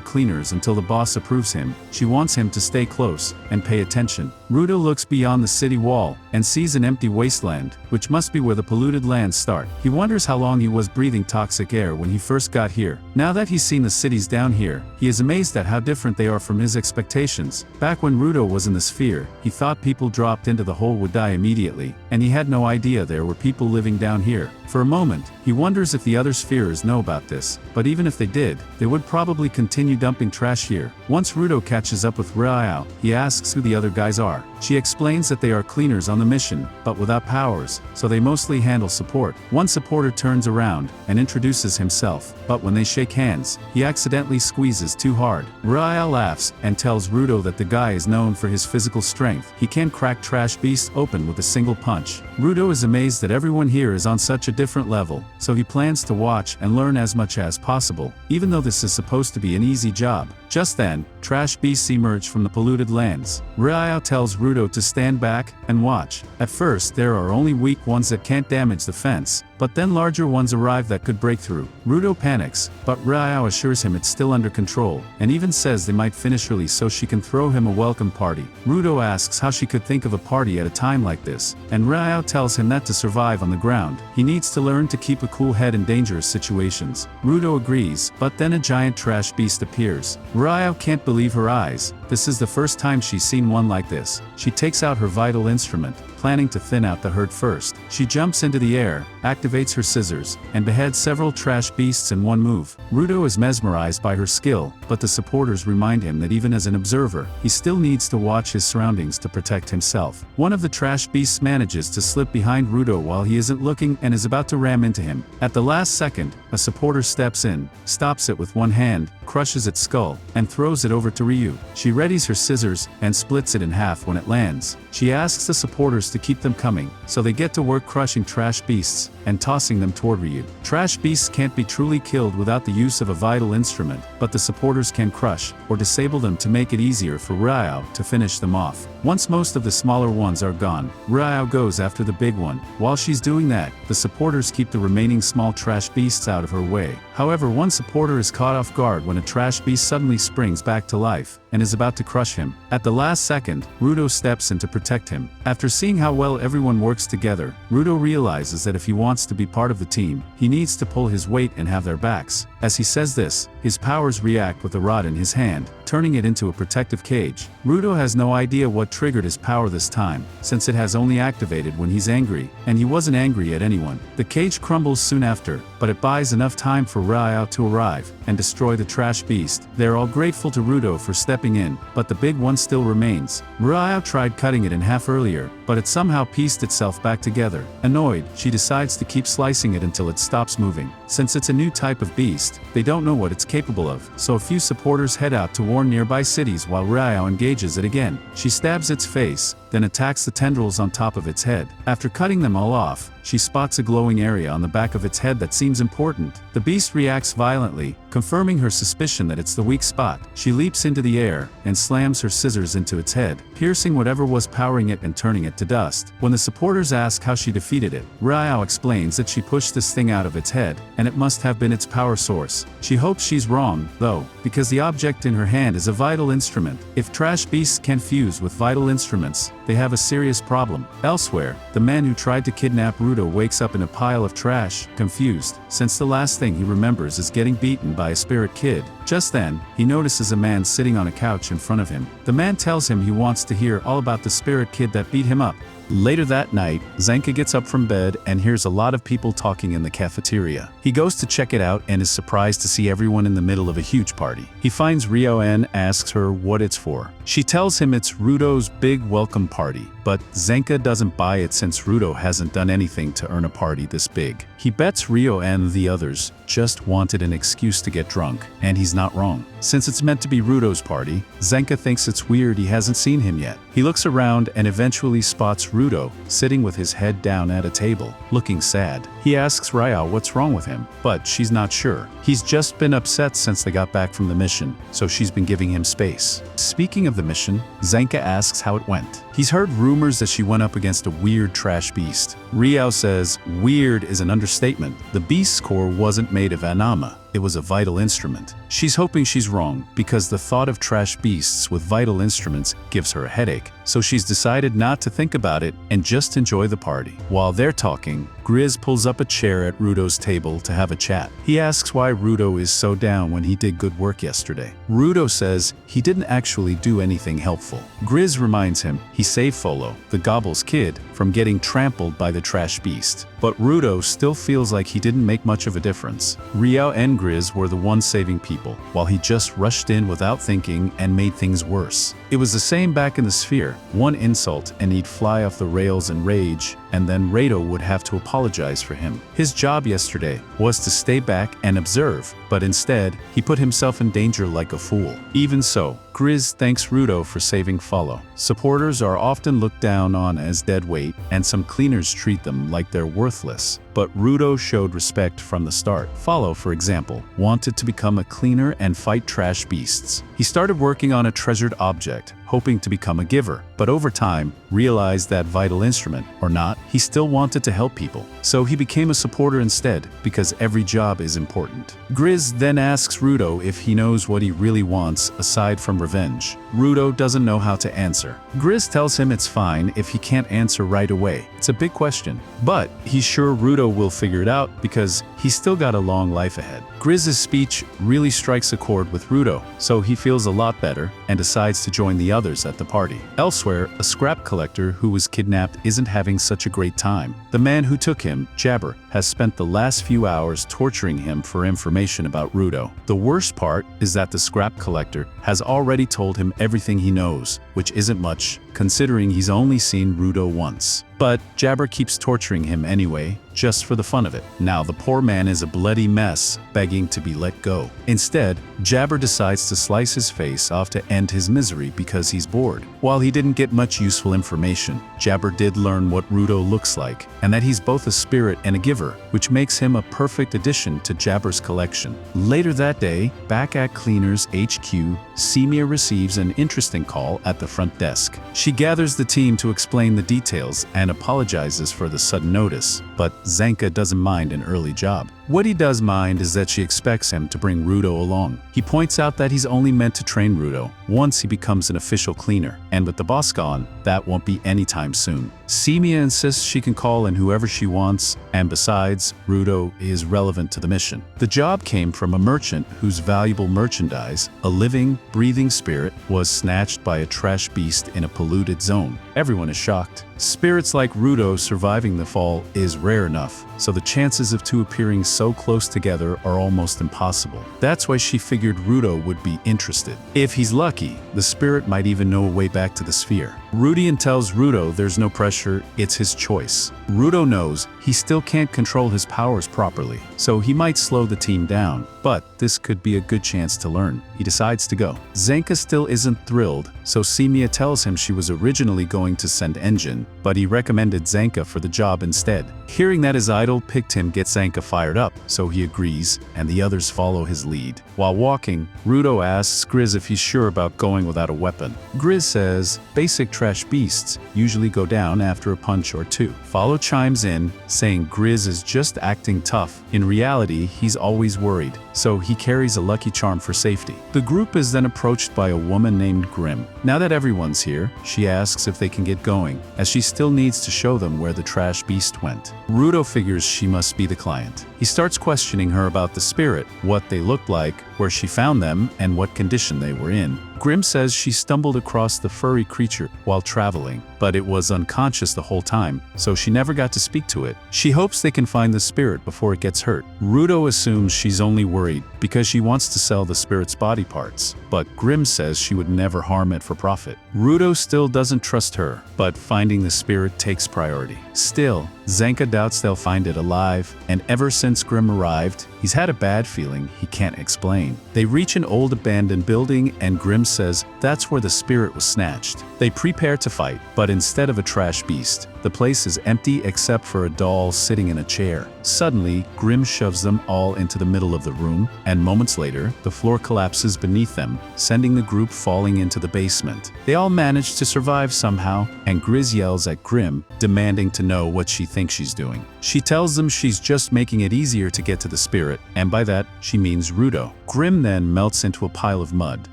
S1: cleaners until the boss approves him, she wants him to stay close and pay attention. Rudo looks beyond the city wall and sees an empty wasteland, which must be where the polluted lands start. He wonders how long he was breathing toxic air when he first got here. Now that he's seen the cities down here, he is amazed at how different they are from his expectations. Back when Rudo was in the sphere, he thought people dropped into the hole would die immediately, and he had no idea there were people living down here. For a moment, he wonders if the other spheres know about this, but even if they did, they would probably continue dumping trash here. Once Rudo catches up with Ryao, he asks who the other guys are. She explains that they are cleaners on the mission, but without powers, so they mostly handle support. One supporter turns around and introduces himself, but when they shake hands, he accidentally squeezes too hard. Ryao laughs and tells Rudo that the guy is known for his physical strength. He can crack trash beasts open with a single punch. Rudo is amazed that everyone here is on such a different level, so he plans to watch and learn as much as possible, even though this is supposed to be an easy job. Just then, trash beasts emerge from the polluted lands. Ryao tells Rudo to stand back and watch. At first, there are only weak ones that can't damage the fence, but then larger ones arrive that could break through. Rudo panics, but Ryao assures him it's still under control, and even says they might finish early so she can throw him a welcome party. Rudo asks how she could think of a party at a time like this, and Ryao tells him that to survive on the ground, he needs to learn to keep a cool head in dangerous situations. Rudo agrees, but then a giant trash beast appears. Ryao can't believe her eyes. This is the first time she's seen one like this. She takes out her vital instrument, planning to thin out the herd first. She jumps into the air, activates her scissors, and beheads several trash beasts in one move. Rudo is mesmerized by her skill, but the supporters remind him that even as an observer, he still needs to watch his surroundings to protect himself. One of the trash beasts manages to slip behind Rudo while he isn't looking and is about to ram into him. At the last second, a supporter steps in, stops it with one hand, crushes its skull, and throws it over to Ryu. She readies her scissors and splits it in half when it lands. She asks the supporters to keep them coming, so they get to work crushing trash beasts and tossing them toward Ryu. Trash beasts can't be truly killed without the use of a vital instrument, but the supporters can crush or disable them to make it easier for Ryao to finish them off. Once most of the smaller ones are gone, Ryao goes after the big one. While she's doing that, the supporters keep the remaining small trash beasts out of her way. However, one supporter is caught off guard when a trash beast suddenly springs back to life and is about to crush him. At the last second, Rudo steps in to protect him. After seeing how well everyone works together, Rudo realizes that if he wants to be part of the team, he needs to pull his weight and have their backs. As he says this, his powers react with a rod in his hand, turning it into a protective cage. Rudo has no idea what triggered his power this time, since it has only activated when he's angry, and he wasn't angry at anyone. The cage crumbles soon after, but it buys enough time for Ryao to arrive and destroy the trash beast. They're all grateful to Rudo for stepping in, but the big one still remains. Ryao tried cutting it in half earlier, but it somehow pieced itself back together. Annoyed, she decides to keep slicing it until it stops moving. Since it's a new type of beast, they don't know what it's capable of, so a few supporters head out to warn nearby cities while Ryao engages it again. She stabs its face, then attacks the tendrils on top of its head. After cutting them all off, she spots a glowing area on the back of its head that seems important. The beast reacts violently, confirming her suspicion that it's the weak spot. She leaps into the air and slams her scissors into its head, piercing whatever was powering it and turning it to dust. When the supporters ask how she defeated it, Rudo explains that she pushed this thing out of its head, and it must have been its power source. She hopes she's wrong, though, because the object in her hand is a vital instrument. If trash beasts can fuse with vital instruments, they have a serious problem. Elsewhere, the man who tried to kidnap Rudo wakes up in a pile of trash, confused, since the last thing he remembers is getting beaten by a spirit kid. Just then, he notices a man sitting on a couch in front of him. The man tells him he wants to hear all about the spirit kid that beat him up. Later that night, Zanka gets up from bed and hears a lot of people talking in the cafeteria. He goes to check it out and is surprised to see everyone in the middle of a huge party. He finds Rudo and asks her what it's for. She tells him it's Rudo's big welcome party, but Zanka doesn't buy it since Rudo hasn't done anything to earn a party this big. He bets Rudo and the others just wanted an excuse to get drunk, and he's not wrong. Since it's meant to be Rudo's party, Zanka thinks it's weird he hasn't seen him yet. He looks around and eventually spots Rudo sitting with his head down at a table, looking sad. He asks Rudo what's wrong with him, but she's not sure. He's just been upset since they got back from the mission, so she's been giving him space. Speaking of the mission, Zanka asks how it went. He's heard rumors that she went up against a weird trash beast. Rudo says weird is an understatement. The beast's core wasn't made of anama. It was a vital instrument. She's hoping she's wrong because the thought of trash beasts with vital instruments gives her a headache, so she's decided not to think about it and just enjoy the party. While they're talking, Grizz pulls up a chair at Rudo's table to have a chat. He asks why Rudo is so down when he did good work yesterday. Rudo says he didn't actually do anything helpful. Grizz reminds him he saved Folo, the Gobble's kid, from getting trampled by the trash beast. But Rudo still feels like he didn't make much of a difference. Rudo and Grizz were the ones saving people, while he just rushed in without thinking and made things worse. It was the same back in the sphere. One insult and he'd fly off the rails in rage, and then Rudo would have to apologize for him. His job yesterday was to stay back and observe, but instead, he put himself in danger like a fool. Even so, Grizz thanks Rudo for saving Folo. Supporters are often looked down on as dead weight, and some cleaners treat them like they're worthless. But Rudo showed respect from the start. Folo, for example, wanted to become a cleaner and fight trash beasts. He started working on a treasured object, hoping to become a giver, but over time, realized that vital instrument or not, he still wanted to help people. So he became a supporter instead, because every job is important. Grizz then asks Rudo if he knows what he really wants aside from revenge. Rudo doesn't know how to answer. Grizz tells him it's fine if he can't answer right away. It's a big question, but he's sure Rudo will figure it out because he's still got a long life ahead. Grizz's speech really strikes a chord with Rudo, so he feels a lot better and decides to join the others at the party. Elsewhere, a scrap collector who was kidnapped isn't having such a great time. The man who took him, Jabber, has spent the last few hours torturing him for information about Rudo. The worst part is that the scrap collector has already told him everything he knows, which isn't much, considering he's only seen Rudo once. But Jabber keeps torturing him anyway, just for the fun of it. Now the poor man is a bloody mess, begging to be let go. Instead, Jabber decides to slice his face off to end his misery because he's bored. While he didn't get much useful information, Jabber did learn what Rudo looks like, and that he's both a spirit and a giver, which makes him a perfect addition to Jabber's collection. Later that day, back at Cleaners HQ, Semia receives an interesting call at the front desk. She gathers the team to explain the details and apologizes for the sudden notice, but Zanka doesn't mind an early job. What he does mind is that she expects him to bring Rudo along. He points out that he's only meant to train Rudo once he becomes an official cleaner, and with the boss gone, that won't be anytime soon. Semia insists she can call in whoever she wants, and besides, Rudo is relevant to the mission. The job came from a merchant whose valuable merchandise, a living, breathing spirit, was snatched by a trash beast in a polluted zone. Everyone is shocked. Spirits like Rudo surviving the fall is rare enough, so the chances of two appearing so close together are almost impossible. That's why she figured Rudo would be interested. If he's lucky, the spirit might even know a way back to the sphere. Rudian tells Rudo there's no pressure, it's his choice. Rudo knows he still can't control his powers properly, so he might slow the team down, but this could be a good chance to learn. He decides to go. Zanka still isn't thrilled, so Simia tells him she was originally going to send Engine, but he recommended Zanka for the job instead. Hearing that his idol picked him gets Zanka fired up, so he agrees, and the others follow his lead. While walking, Rudo asks Grizz if he's sure about going without a weapon. Grizz says, basic trash beasts usually go down after a punch or two. Follow chimes in, saying Grizz is just acting tough. In reality, he's always worried, so he carries a lucky charm for safety. The group is then approached by a woman named Grim. Now that everyone's here, she asks if they can get going, as she still needs to show them where the trash beast went. Rudo figures she must be the client. He starts questioning her about the spirit, what they looked like, where she found them, and what condition they were in. Grim says she stumbled across the furry creature while traveling, but it was unconscious the whole time, so she never got to speak to it. She hopes they can find the spirit before it gets hurt. Rudo assumes she's only worried because she wants to sell the spirit's body parts, but Grim says she would never harm it for profit. Rudo still doesn't trust her, but finding the spirit takes priority. Still, Zanka doubts they'll find it alive, and ever since Grim arrived, he's had a bad feeling he can't explain. They reach an old abandoned building, and Grim says that's where the spirit was snatched. They prepare to fight, but instead of a trash beast, the place is empty except for a doll sitting in a chair. Suddenly, Grim shoves them all into the middle of the room, and moments later, the floor collapses beneath them, sending the group falling into the basement. They all manage to survive somehow, and Grizz yells at Grim, demanding to know what she thinks she's doing. She tells them she's just making it easier to get to the spirit, and by that, she means Rudo. Grim then melts into a pile of mud.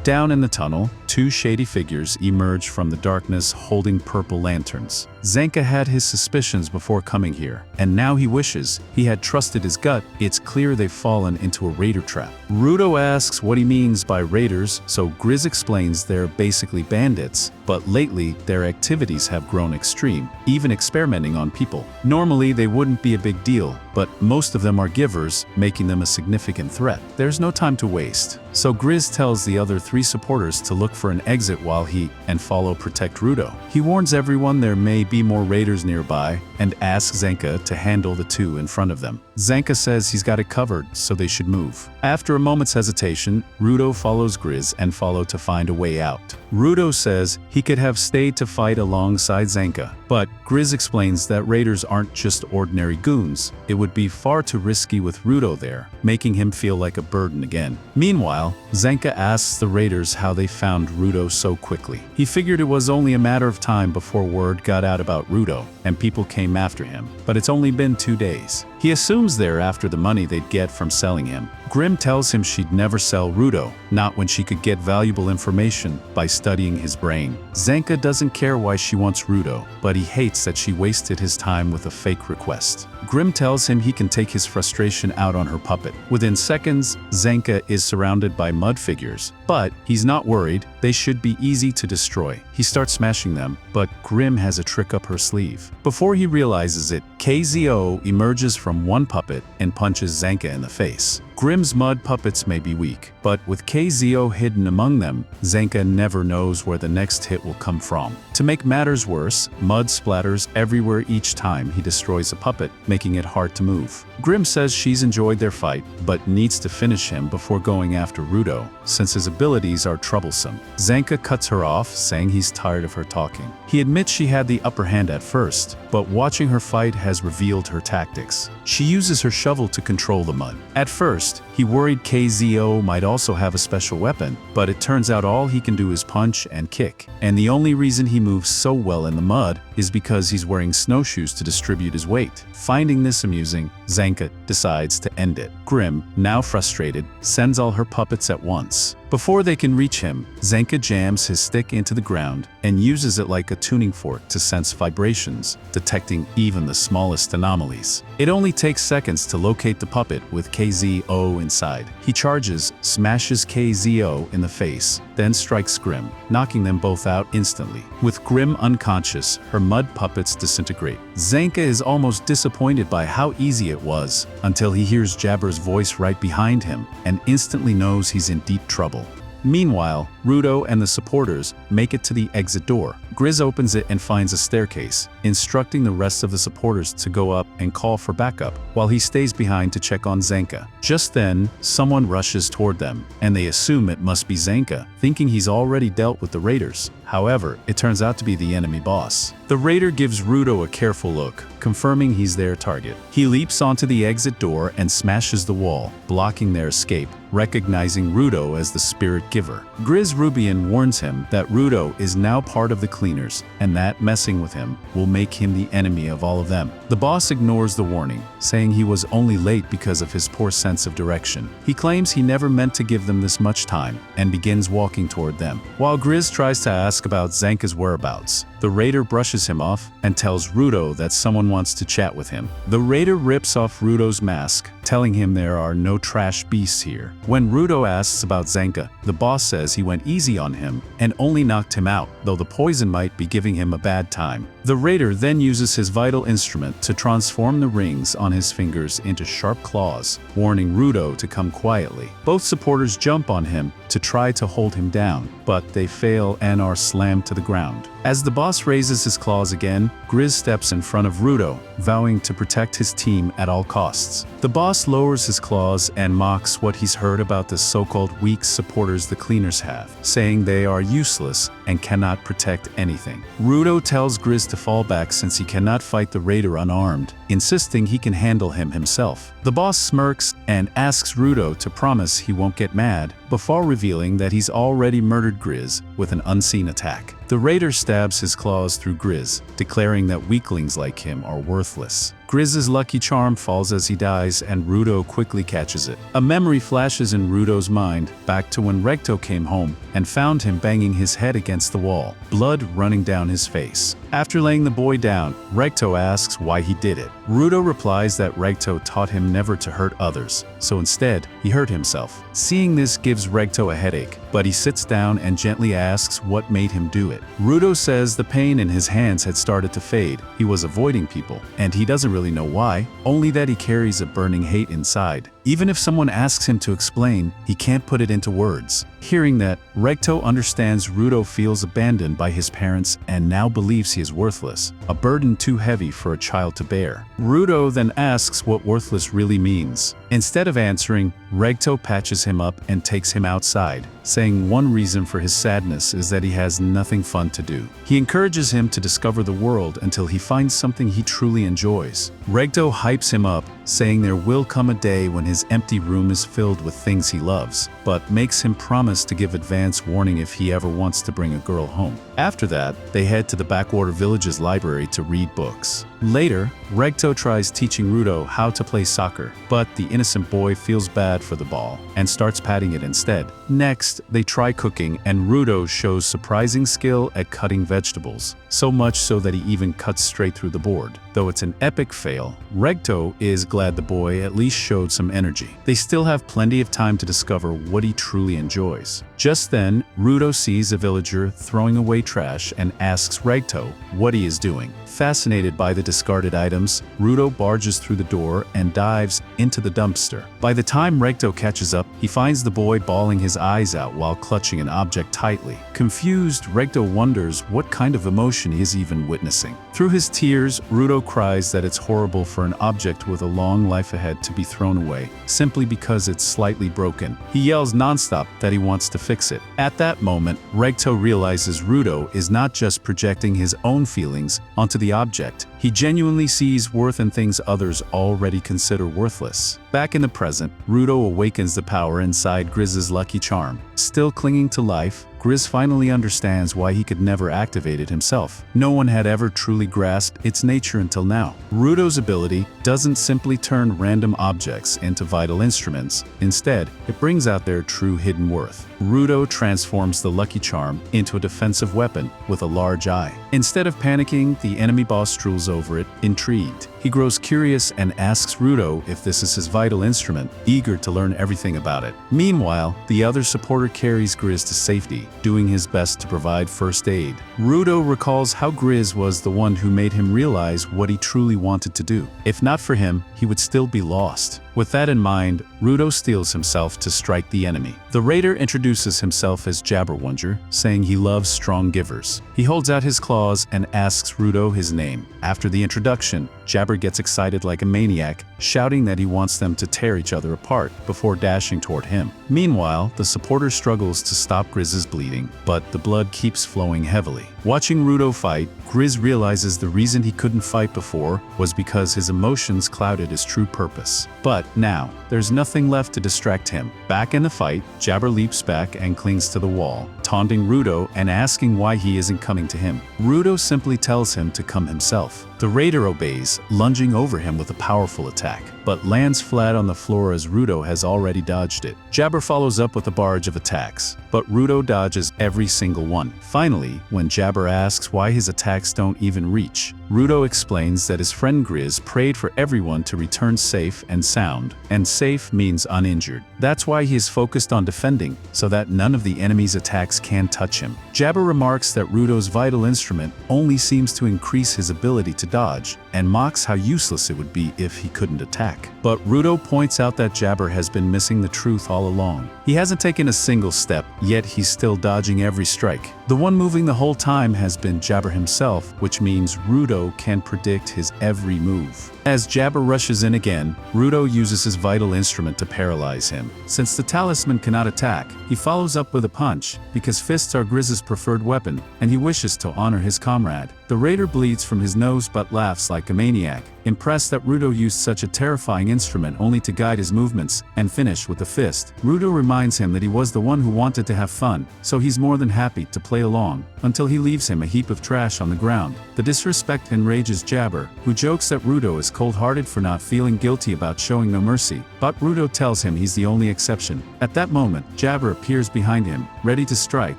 S1: Down in the tunnel, two shady figures emerge from the darkness holding purple lanterns. Zanka had his suspicions before coming here, and now he wishes he had trusted his gut. It's clear they've fallen into a raider trap. Rudo asks what he means by raiders, so Grizz explains they're basically bandits, but lately their activities have grown extreme, even experimenting on people. Normally they wouldn't be a big deal, but most of them are givers, making them a significant threat. There's no time to waste, so Grizz tells the other three supporters to look for an exit while he and follow protect Rudo. He warns everyone there may be more raiders nearby and asks Zanka to handle the two in front of them. Zanka says he's got it covered, so they should move. After a moment's hesitation, Rudo follows Grizz and follow to find a way out. Rudo says he could have stayed to fight alongside Zanka, but Grizz explains that raiders aren't just ordinary goons. It would be far too risky with Rudo there, making him feel like a burden again. Meanwhile, Zanka asks the raiders how they found Rudo so quickly. He figured it was only a matter of time before word got out about Rudo, and people came after him, but it's only been 2 days. He assumes they're after the money they'd get from selling him. Grim tells him she'd never sell Rudo, not when she could get valuable information by studying his brain. Zanka doesn't care why she wants Rudo, but he hates that she wasted his time with a fake request. Grim tells him he can take his frustration out on her puppet. Within seconds, Zanka is surrounded by mud figures, but he's not worried. They should be easy to destroy. He starts smashing them, but Grim has a trick up her sleeve. Before he realizes it, KZO emerges from one puppet and punches Zanka in the face. Grim's mud puppets may be weak, but with KZO hidden among them, Zanka never knows where the next hit will come from. To make matters worse, mud splatters everywhere each time he destroys a puppet, making it hard to move. Grim says she's enjoyed their fight, but needs to finish him before going after Rudo, since his abilities are troublesome. Zanka cuts her off, saying he's tired of her talking. He admits she had the upper hand at first, but watching her fight has revealed her tactics. She uses her shovel to control the mud. At first, he worried KZO might also have a special weapon, but it turns out all he can do is punch and kick. And the only reason he moves so well in the mud is because he's wearing snowshoes to distribute his weight. Finding this amusing, Zanka decides to end it. Grim, now frustrated, sends all her puppets at once. Before they can reach him, Zanka jams his stick into the ground and uses it like a tuning fork to sense vibrations, detecting even the smallest anomalies. It only takes seconds to locate the puppet with KZO inside. He charges, smashes KZO in the face, then strikes Grim, knocking them both out instantly. With Grim unconscious, her mud puppets disintegrate. Zanka is almost disappointed by how easy it was, until he hears Jabber's voice right behind him and instantly knows he's in deep trouble. Meanwhile, Rudo and the supporters make it to the exit door. Grizz opens it and finds a staircase, instructing the rest of the supporters to go up and call for backup, while he stays behind to check on Zanka. Just then, someone rushes toward them, and they assume it must be Zanka, thinking he's already dealt with the raiders. However, it turns out to be the enemy boss. The raider gives Rudo a careful look, confirming he's their target. He leaps onto the exit door and smashes the wall, blocking their escape, recognizing Rudo as the spirit giver. Grizz Rubian warns him that Rudo is now part of the cleaners, and that messing with him will make him the enemy of all of them. The boss ignores the warning, saying he was only late because of his poor sense of direction. He claims he never meant to give them this much time, and begins walking toward them. While Grizz tries to ask about Zanka's whereabouts, the raider brushes him off and tells Rudo that someone wants to chat with him. The raider rips off Rudo's mask, telling him there are no trash beasts here. When Rudo asks about Zanka, the boss says he went easy on him and only knocked him out, though the poison might be giving him a bad time. The raider then uses his vital instrument to transform the rings on his fingers into sharp claws, warning Rudo to come quietly. Both supporters jump on him to try to hold him down, but they fail and are slammed to the ground. As the boss raises his claws again, Grizz steps in front of Rudo, vowing to protect his team at all costs. The boss lowers his claws and mocks what he's heard about the so-called weak supporters the cleaners have, saying they are useless and cannot protect anything. Rudo tells Grizz to fall back since he cannot fight the raider unarmed, insisting he can handle him himself. The boss smirks and asks Rudo to promise he won't get mad, before revealing that he's already murdered Grizz with an unseen attack. The raider stabs his claws through Grizz, declaring that weaklings like him are worthless. Grizz's lucky charm falls as he dies, and Rudo quickly catches it. A memory flashes in Rudo's mind back to when Recto came home and found him banging his head against the wall, blood running down his face. After laying the boy down, Recto asks why he did it. Rudo replies that Recto taught him never to hurt others, so instead, he hurt himself. Seeing this gives Recto a headache, but he sits down and gently asks what made him do it. Rudo says the pain in his hands had started to fade. He was avoiding people, and he doesn't really know why, only that he carries a burning hate inside. Even if someone asks him to explain, he can't put it into words. Hearing that, Recto understands Rudo feels abandoned by his parents and now believes he is worthless, a burden too heavy for a child to bear. Rudo then asks what worthless really means. Instead of answering, Recto patches him up and takes him outside, saying one reason for his sadness is that he has nothing fun to do. He encourages him to discover the world until he finds something he truly enjoys. Recto hypes him up, saying there will come a day when his empty room is filled with things he loves, but makes him promise to give advance warning if he ever wants to bring a girl home. After that, they head to the backwater village's library to read books. Later, Recto tries teaching Rudo how to play soccer, but the innocent boy feels bad for the ball and starts patting it instead. Next, they try cooking, and Rudo shows surprising skill at cutting vegetables, so much so that he even cuts straight through the board. Though it's an epic fail, Recto is glad the boy at least showed some energy. They still have plenty of time to discover what he truly enjoys. Just then, Rudo sees a villager throwing away trash and asks Recto what he is doing. Fascinated by the discarded items, Rudo barges through the door and dives into the dumpster. By the time Recto catches up, he finds the boy bawling his eyes out while clutching an object tightly. Confused, Recto wonders what kind of emotion he is even witnessing. Through his tears, Rudo cries that it's horrible for an object with a long life ahead to be thrown away, simply because it's slightly broken. He yells nonstop that he wants to fix it. At that moment, Recto realizes Rudo is not just projecting his own feelings onto the object. He genuinely sees worth in things others already consider worthless. Back in the present, Rudo awakens the power inside Grizz's lucky charm. Still clinging to life, Grizz finally understands why he could never activate it himself. No one had ever truly grasped its nature until now. Rudo's ability doesn't simply turn random objects into vital instruments. Instead, it brings out their true hidden worth. Rudo transforms the lucky charm into a defensive weapon with a large eye. Instead of panicking, the enemy boss drools over it, intrigued. He grows curious and asks Rudo if this is his vital instrument, eager to learn everything about it. Meanwhile, the other supporter carries Grizz to safety, doing his best to provide first aid. Rudo recalls how Grizz was the one who made him realize what he truly wanted to do. If not for him, he would still be lost. With that in mind, Rudo steels himself to strike the enemy. The raider introduces himself as Jabberwonger, saying he loves strong givers. He holds out his claws and asks Rudo his name. After the introduction, Jabber gets excited like a maniac, shouting that he wants them to tear each other apart before dashing toward him. Meanwhile, the supporter struggles to stop Grizz's bleeding, but the blood keeps flowing heavily. Watching Rudo fight, Grizz realizes the reason he couldn't fight before was because his emotions clouded his true purpose. But now, there's nothing left to distract him. Back in the fight, Jabber leaps back and clings to the wall, taunting Rudo and asking why he isn't coming to him. Rudo simply tells him to come himself. The raider obeys, lunging over him with a powerful attack, but lands flat on the floor as Rudo has already dodged it. Jabber follows up with a barrage of attacks, but Rudo dodges every single one. Finally, when Jabber asks why his attacks don't even reach, Rudo explains that his friend Grizz prayed for everyone to return safe and sound, and safe means uninjured. That's why he is focused on defending, so that none of the enemy's attacks can touch him. Jabber remarks that Rudo's vital instrument only seems to increase his ability to dodge, and mocks how useless it would be if he couldn't attack. But Rudo points out that Jabber has been missing the truth all along. He hasn't taken a single step, yet he's still dodging every strike. The one moving the whole time has been Jabber himself, which means Rudo can predict his every move. As Jabber rushes in again, Rudo uses his vital instrument to paralyze him. Since the talisman cannot attack, he follows up with a punch, because fists are Grizz's preferred weapon, and he wishes to honor his comrade. The raider bleeds from his nose but laughs like a maniac, impressed that Rudo used such a terrifying instrument only to guide his movements, and finish with a fist. Rudo reminds him that he was the one who wanted to have fun, so he's more than happy to play along, until he leaves him a heap of trash on the ground. The disrespect enrages Jabber, who jokes that Rudo is cold-hearted for not feeling guilty about showing no mercy, but Rudo tells him he's the only exception. At that moment, Jabber appears behind him, ready to strike,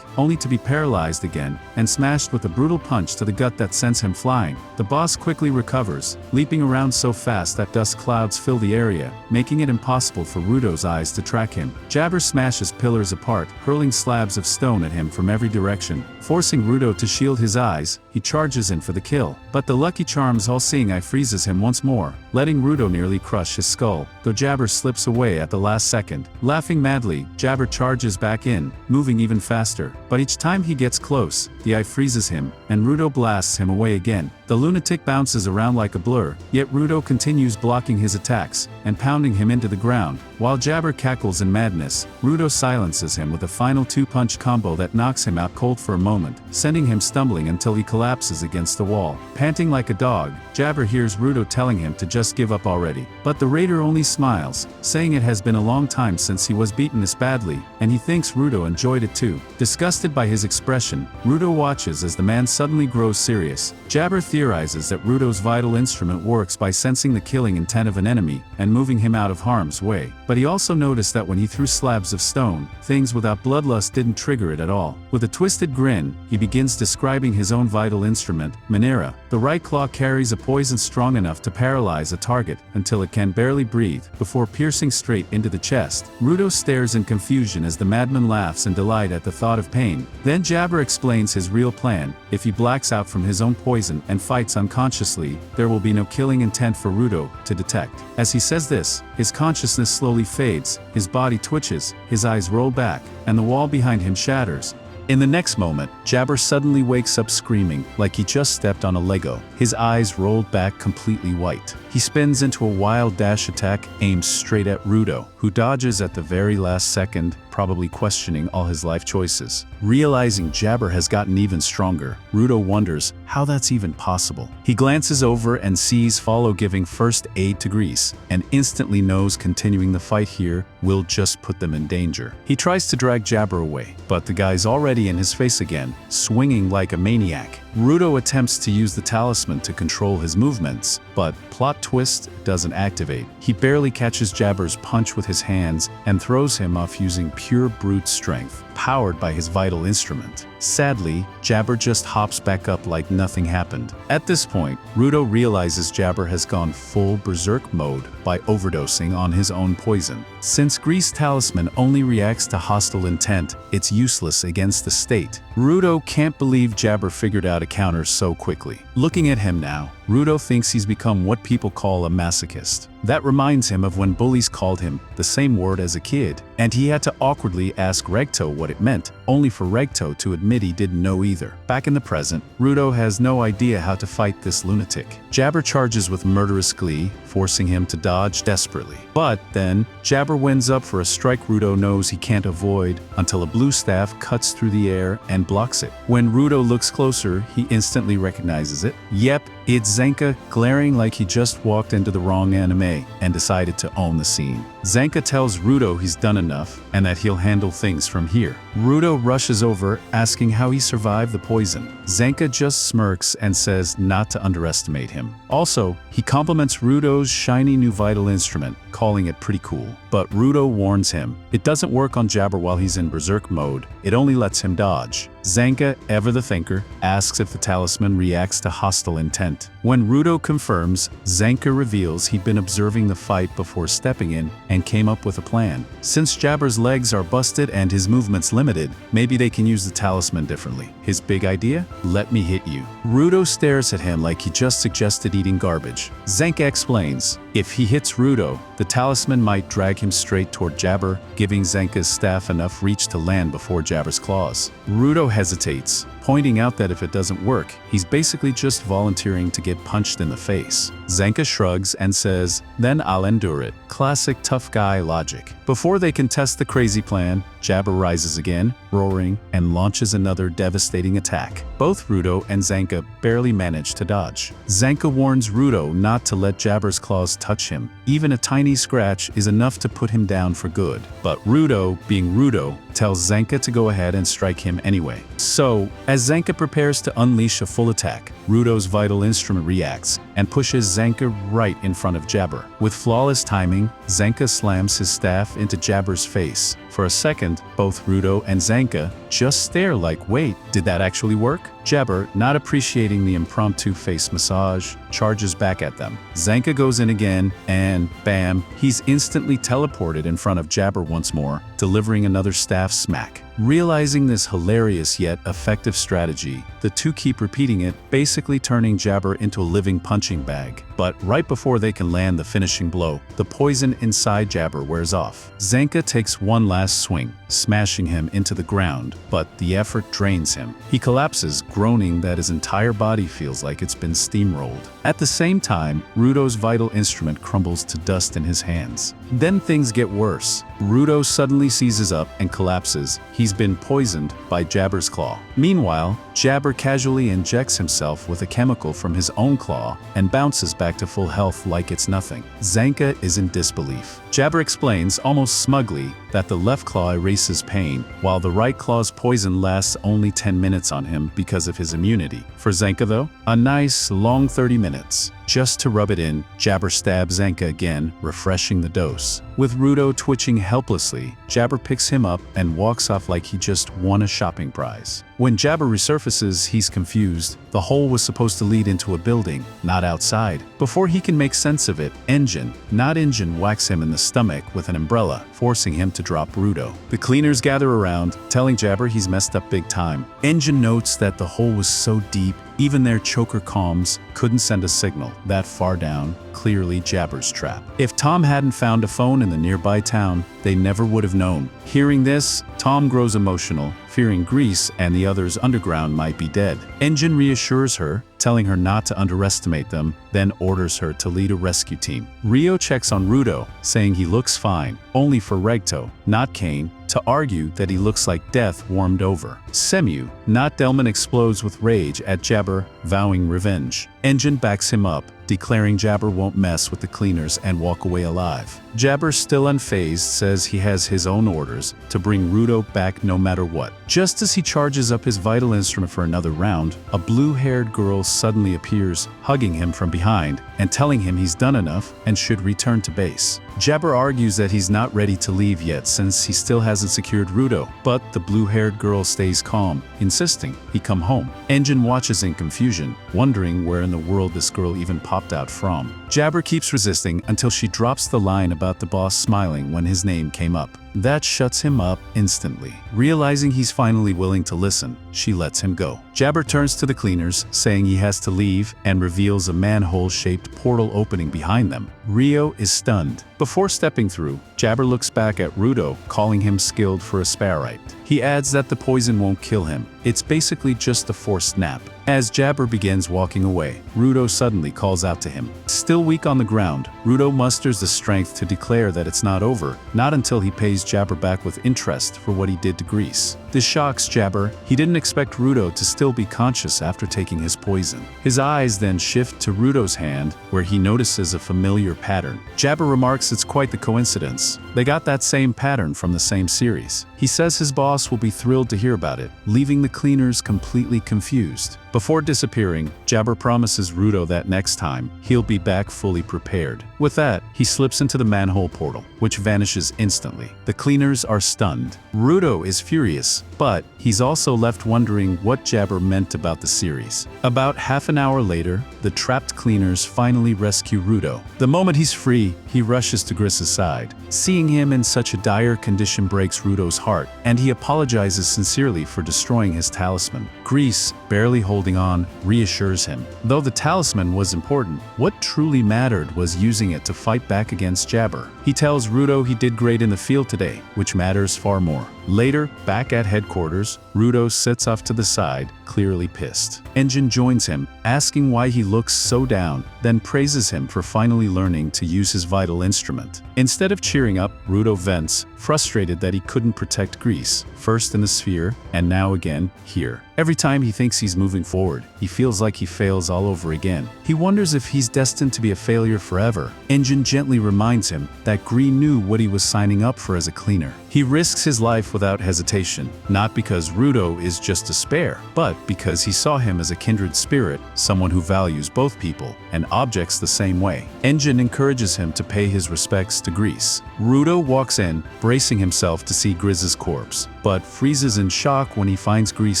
S1: only to be paralyzed again, and smashed with a brutal punch to the gut that sends him flying. The boss quickly recovers, leaping around so fast that dust clouds fill the area, making it impossible for Rudo's eyes to track him. Jabber smashes pillars apart, hurling slabs of stone at him from every direction. Forcing Rudo to shield his eyes, he charges in for the kill. But the Lucky Charm's all-seeing eye freezes him once more, letting Rudo nearly crush his skull, though Jabber slips away at the last second. Laughing madly, Jabber charges back in, moving even faster. But each time he gets close, the eye freezes him, and Rudo blasts him away again. The lunatic bounces around like a blur, yet Rudo continues blocking his attacks, and pounding him into the ground. While Jabber cackles in madness, Rudo silences him with a final two-punch combo that knocks him out cold for a moment, sending him stumbling until he collapses against the wall. Panting like a dog, Jabber hears Rudo telling him to just give up already. But the raider only smiles, saying it has been a long time since he was beaten this badly, and he thinks Rudo enjoyed it too. Disgusted by his expression, Rudo watches as the man suddenly grows serious. Jabber theorizes that Rudo's vital instrument works by sensing the killing intent of an enemy and moving him out of harm's way. But he also noticed that when he threw slabs of stone, things without bloodlust didn't trigger it at all. With a twisted grin, he begins describing his own vital instrument, Minera. The right claw carries a poison strong enough to paralyze a target until it can barely breathe, before piercing straight into the chest. Rudo stares in confusion as the madman laughs in delight at the thought of pain. Then Jabber explains his real plan. If he blacks out from his own poison and fights unconsciously, there will be no killing intent for Rudo to detect. As he says this, his consciousness slowly fades, his body twitches, his eyes roll back, and the wall behind him shatters. In the next moment, Jabber suddenly wakes up screaming, like he just stepped on a Lego. His eyes rolled back completely white. He spins into a wild dash attack aimed straight at Rudo, who dodges at the very last second, probably questioning all his life choices. Realizing Jabber has gotten even stronger, Rudo wonders how that's even possible. He glances over and sees Follow giving first aid to Grease, and instantly knows continuing the fight here will just put them in danger. He tries to drag Jabber away, but the guy's already in his face again, swinging like a maniac. Rudo attempts to use the talisman to control his movements, but plot twist, doesn't activate. He barely catches Jabber's punch with his hands and throws him off using pure brute strength, powered by his vital instrument. Sadly, Jabber just hops back up like nothing happened. At this point, Rudo realizes Jabber has gone full berserk mode by overdosing on his own poison. Since Grease Talisman only reacts to hostile intent, it's useless against the state. Rudo can't believe Jabber figured out a counter so quickly. Looking at him now, Rudo thinks he's become what people call a masochist. That reminds him of when bullies called him the same word as a kid, and he had to awkwardly ask Regto what it meant, only for Regto to admit he didn't know either. Back in the present, Rudo has no idea how to fight this lunatic. Jabber charges with murderous glee, forcing him to dodge desperately. But then, Jabber winds up for a strike Rudo knows he can't avoid until a blue staff cuts through the air and blocks it. When Rudo looks closer, he instantly recognizes it. Yep, it's Zanka, glaring like he just walked into the wrong anime and decided to own the scene. Zanka tells Rudo he's done enough and that he'll handle things from here. Rudo rushes over, asking how he survived the poison. Zanka just smirks and says not to underestimate him. Also, he compliments Rudo's shiny new vital instrument, calling it pretty cool. But Rudo warns him, it doesn't work on Jabber while he's in berserk mode, it only lets him dodge. Zanka, ever the thinker, asks if the talisman reacts to hostile intent. When Rudo confirms, Zanka reveals he'd been observing the fight before stepping in and came up with a plan. Since Jabber's legs are busted and his movements limited, maybe they can use the talisman differently. His big idea? Let me hit you. Rudo stares at him like he just suggested eating garbage. Zanka explains, if he hits Rudo, the talisman might drag him straight toward Jabber, giving Zanka's staff enough reach to land before Jabber's claws. Rudo hesitates, pointing out that if it doesn't work, he's basically just volunteering to get punched in the face. Zanka shrugs and says, then I'll endure it. Classic tough guy logic. Before they can test the crazy plan, Jabber rises again, roaring, and launches another devastating attack. Both Rudo and Zanka barely manage to dodge. Zanka warns Rudo not to let Jabber's claws touch him. Even a tiny scratch is enough to put him down for good. But Rudo, being Rudo, tells Zanka to go ahead and strike him anyway. So, as Zanka prepares to unleash a full attack, Rudo's vital instrument reacts and pushes Zanka right in front of Jabber. With flawless timing, Zanka slams his staff into Jabber's face. For a second, both Rudo and Zanka just stare like, wait, did that actually work? Jabber, not appreciating the impromptu face massage, charges back at them. Zanka goes in again, and bam, he's instantly teleported in front of Jabber once more, delivering another staff smack. Realizing this hilarious yet effective strategy, the two keep repeating it, basically turning Jabber into a living punching bag. But right before they can land the finishing blow, the poison inside Jabber wears off. Zanka takes one last swing, smashing him into the ground, but the effort drains him. He collapses, groaning that his entire body feels like it's been steamrolled. At the same time, Rudo's vital instrument crumbles to dust in his hands. Then things get worse. Rudo suddenly seizes up and collapses. He's been poisoned by Jabber's claw. Meanwhile, Jabber casually injects himself with a chemical from his own claw and bounces back to full health like it's nothing. Zanka is in disbelief. Jabber explains, almost smugly, that the left claw erases pain, while the right claw's poison lasts only 10 minutes on him because of his immunity. For Zanka though, a nice, long 30 minutes. Just to rub it in, Jabber stabs Zanka again, refreshing the dose. With Rudo twitching helplessly, Jabber picks him up and walks off like he just won a shopping prize. When Jabber resurfaces, he's confused. The hole was supposed to lead into a building, not outside. Before he can make sense of it, Engine, not Engine, whacks him in the stomach with an umbrella, forcing him to drop Rudo. The cleaners gather around, telling Jabber he's messed up big time. Engine notes that the hole was so deep, even their choker comms couldn't send a signal that far down, clearly Jabber's trap. If Tom hadn't found a phone in the nearby town, they never would have known. Hearing this, Tom grows emotional, fearing Grease and the others underground might be dead. Engine reassures her, telling her not to underestimate them, then orders her to lead a rescue team. Rio checks on Rudo, saying he looks fine, only for Regto, not Kane, to argue that he looks like death warmed over. Semu, not Delman, explodes with rage at Jabber, vowing revenge. Engine backs him up, declaring Jabber won't mess with the cleaners and walk away alive. Jabber, still unfazed, says he has his own orders to bring Rudo back no matter what. Just as he charges up his vital instrument for another round, a blue-haired girl suddenly appears, hugging him from behind and telling him he's done enough and should return to base. Jabber argues that he's not ready to leave yet since he still hasn't secured Rudo, but the blue-haired girl stays calm, insisting he come home. Engine watches in confusion confusion, wondering where in the world this girl even popped out from. Jabber keeps resisting until she drops the line about the boss smiling when his name came up. That shuts him up instantly. Realizing he's finally willing to listen, she lets him go. Jabber turns to the cleaners, saying he has to leave, and reveals a manhole-shaped portal opening behind them. Rio is stunned. Before stepping through, Jabber looks back at Rudo, calling him skilled for a sparite. He adds that the poison won't kill him. It's basically just a forced nap. As Jabber begins walking away, Rudo suddenly calls out to him. Still weak on the ground, Rudo musters the strength to declare that it's not over, not until he pays Jabber back with interest for what he did to Grease. This shocks Jabber. He didn't expect Rudo to still be conscious after taking his poison. His eyes then shift to Rudo's hand, where he notices a familiar pattern. Jabber remarks it's quite the coincidence. They got that same pattern from the same series. He says his boss will be thrilled to hear about it, leaving the cleaners completely confused. Before disappearing, Jabber promises Rudo that next time, he'll be back fully prepared. With that, he slips into the manhole portal, which vanishes instantly. The cleaners are stunned. Rudo is furious, but he's also left wondering what Jabber meant about the series. About half an hour later, the trapped cleaners finally rescue Rudo. The moment he's free, he rushes to Gris's side. Seeing him in such a dire condition breaks Rudo's heart, and he apologizes sincerely for destroying his talisman. Gris, barely holding on, reassures him. Though the talisman was important, what truly mattered was using it to fight back against Jabber. He tells Rudo he did great in the field today, which matters far more. Later, back at headquarters, Rudo sits off to the side, clearly pissed. Engine joins him, asking why he looks so down, then praises him for finally learning to use his vital instrument. Instead of cheering up, Rudo vents, frustrated that he couldn't protect Grease, first in the sphere, and now again, here. Every time he thinks he's moving forward, he feels like he fails all over again. He wonders if he's destined to be a failure forever. Engine gently reminds him that Green knew what he was signing up for as a cleaner. He risks his life without hesitation, not because Rudo is just a spare, but because he saw him as a kindred spirit, someone who values both people and objects the same way. Engine encourages him to pay his respects to Grease. Rudo walks in, bracing himself to see Gris's corpse, but freezes in shock when he finds Grease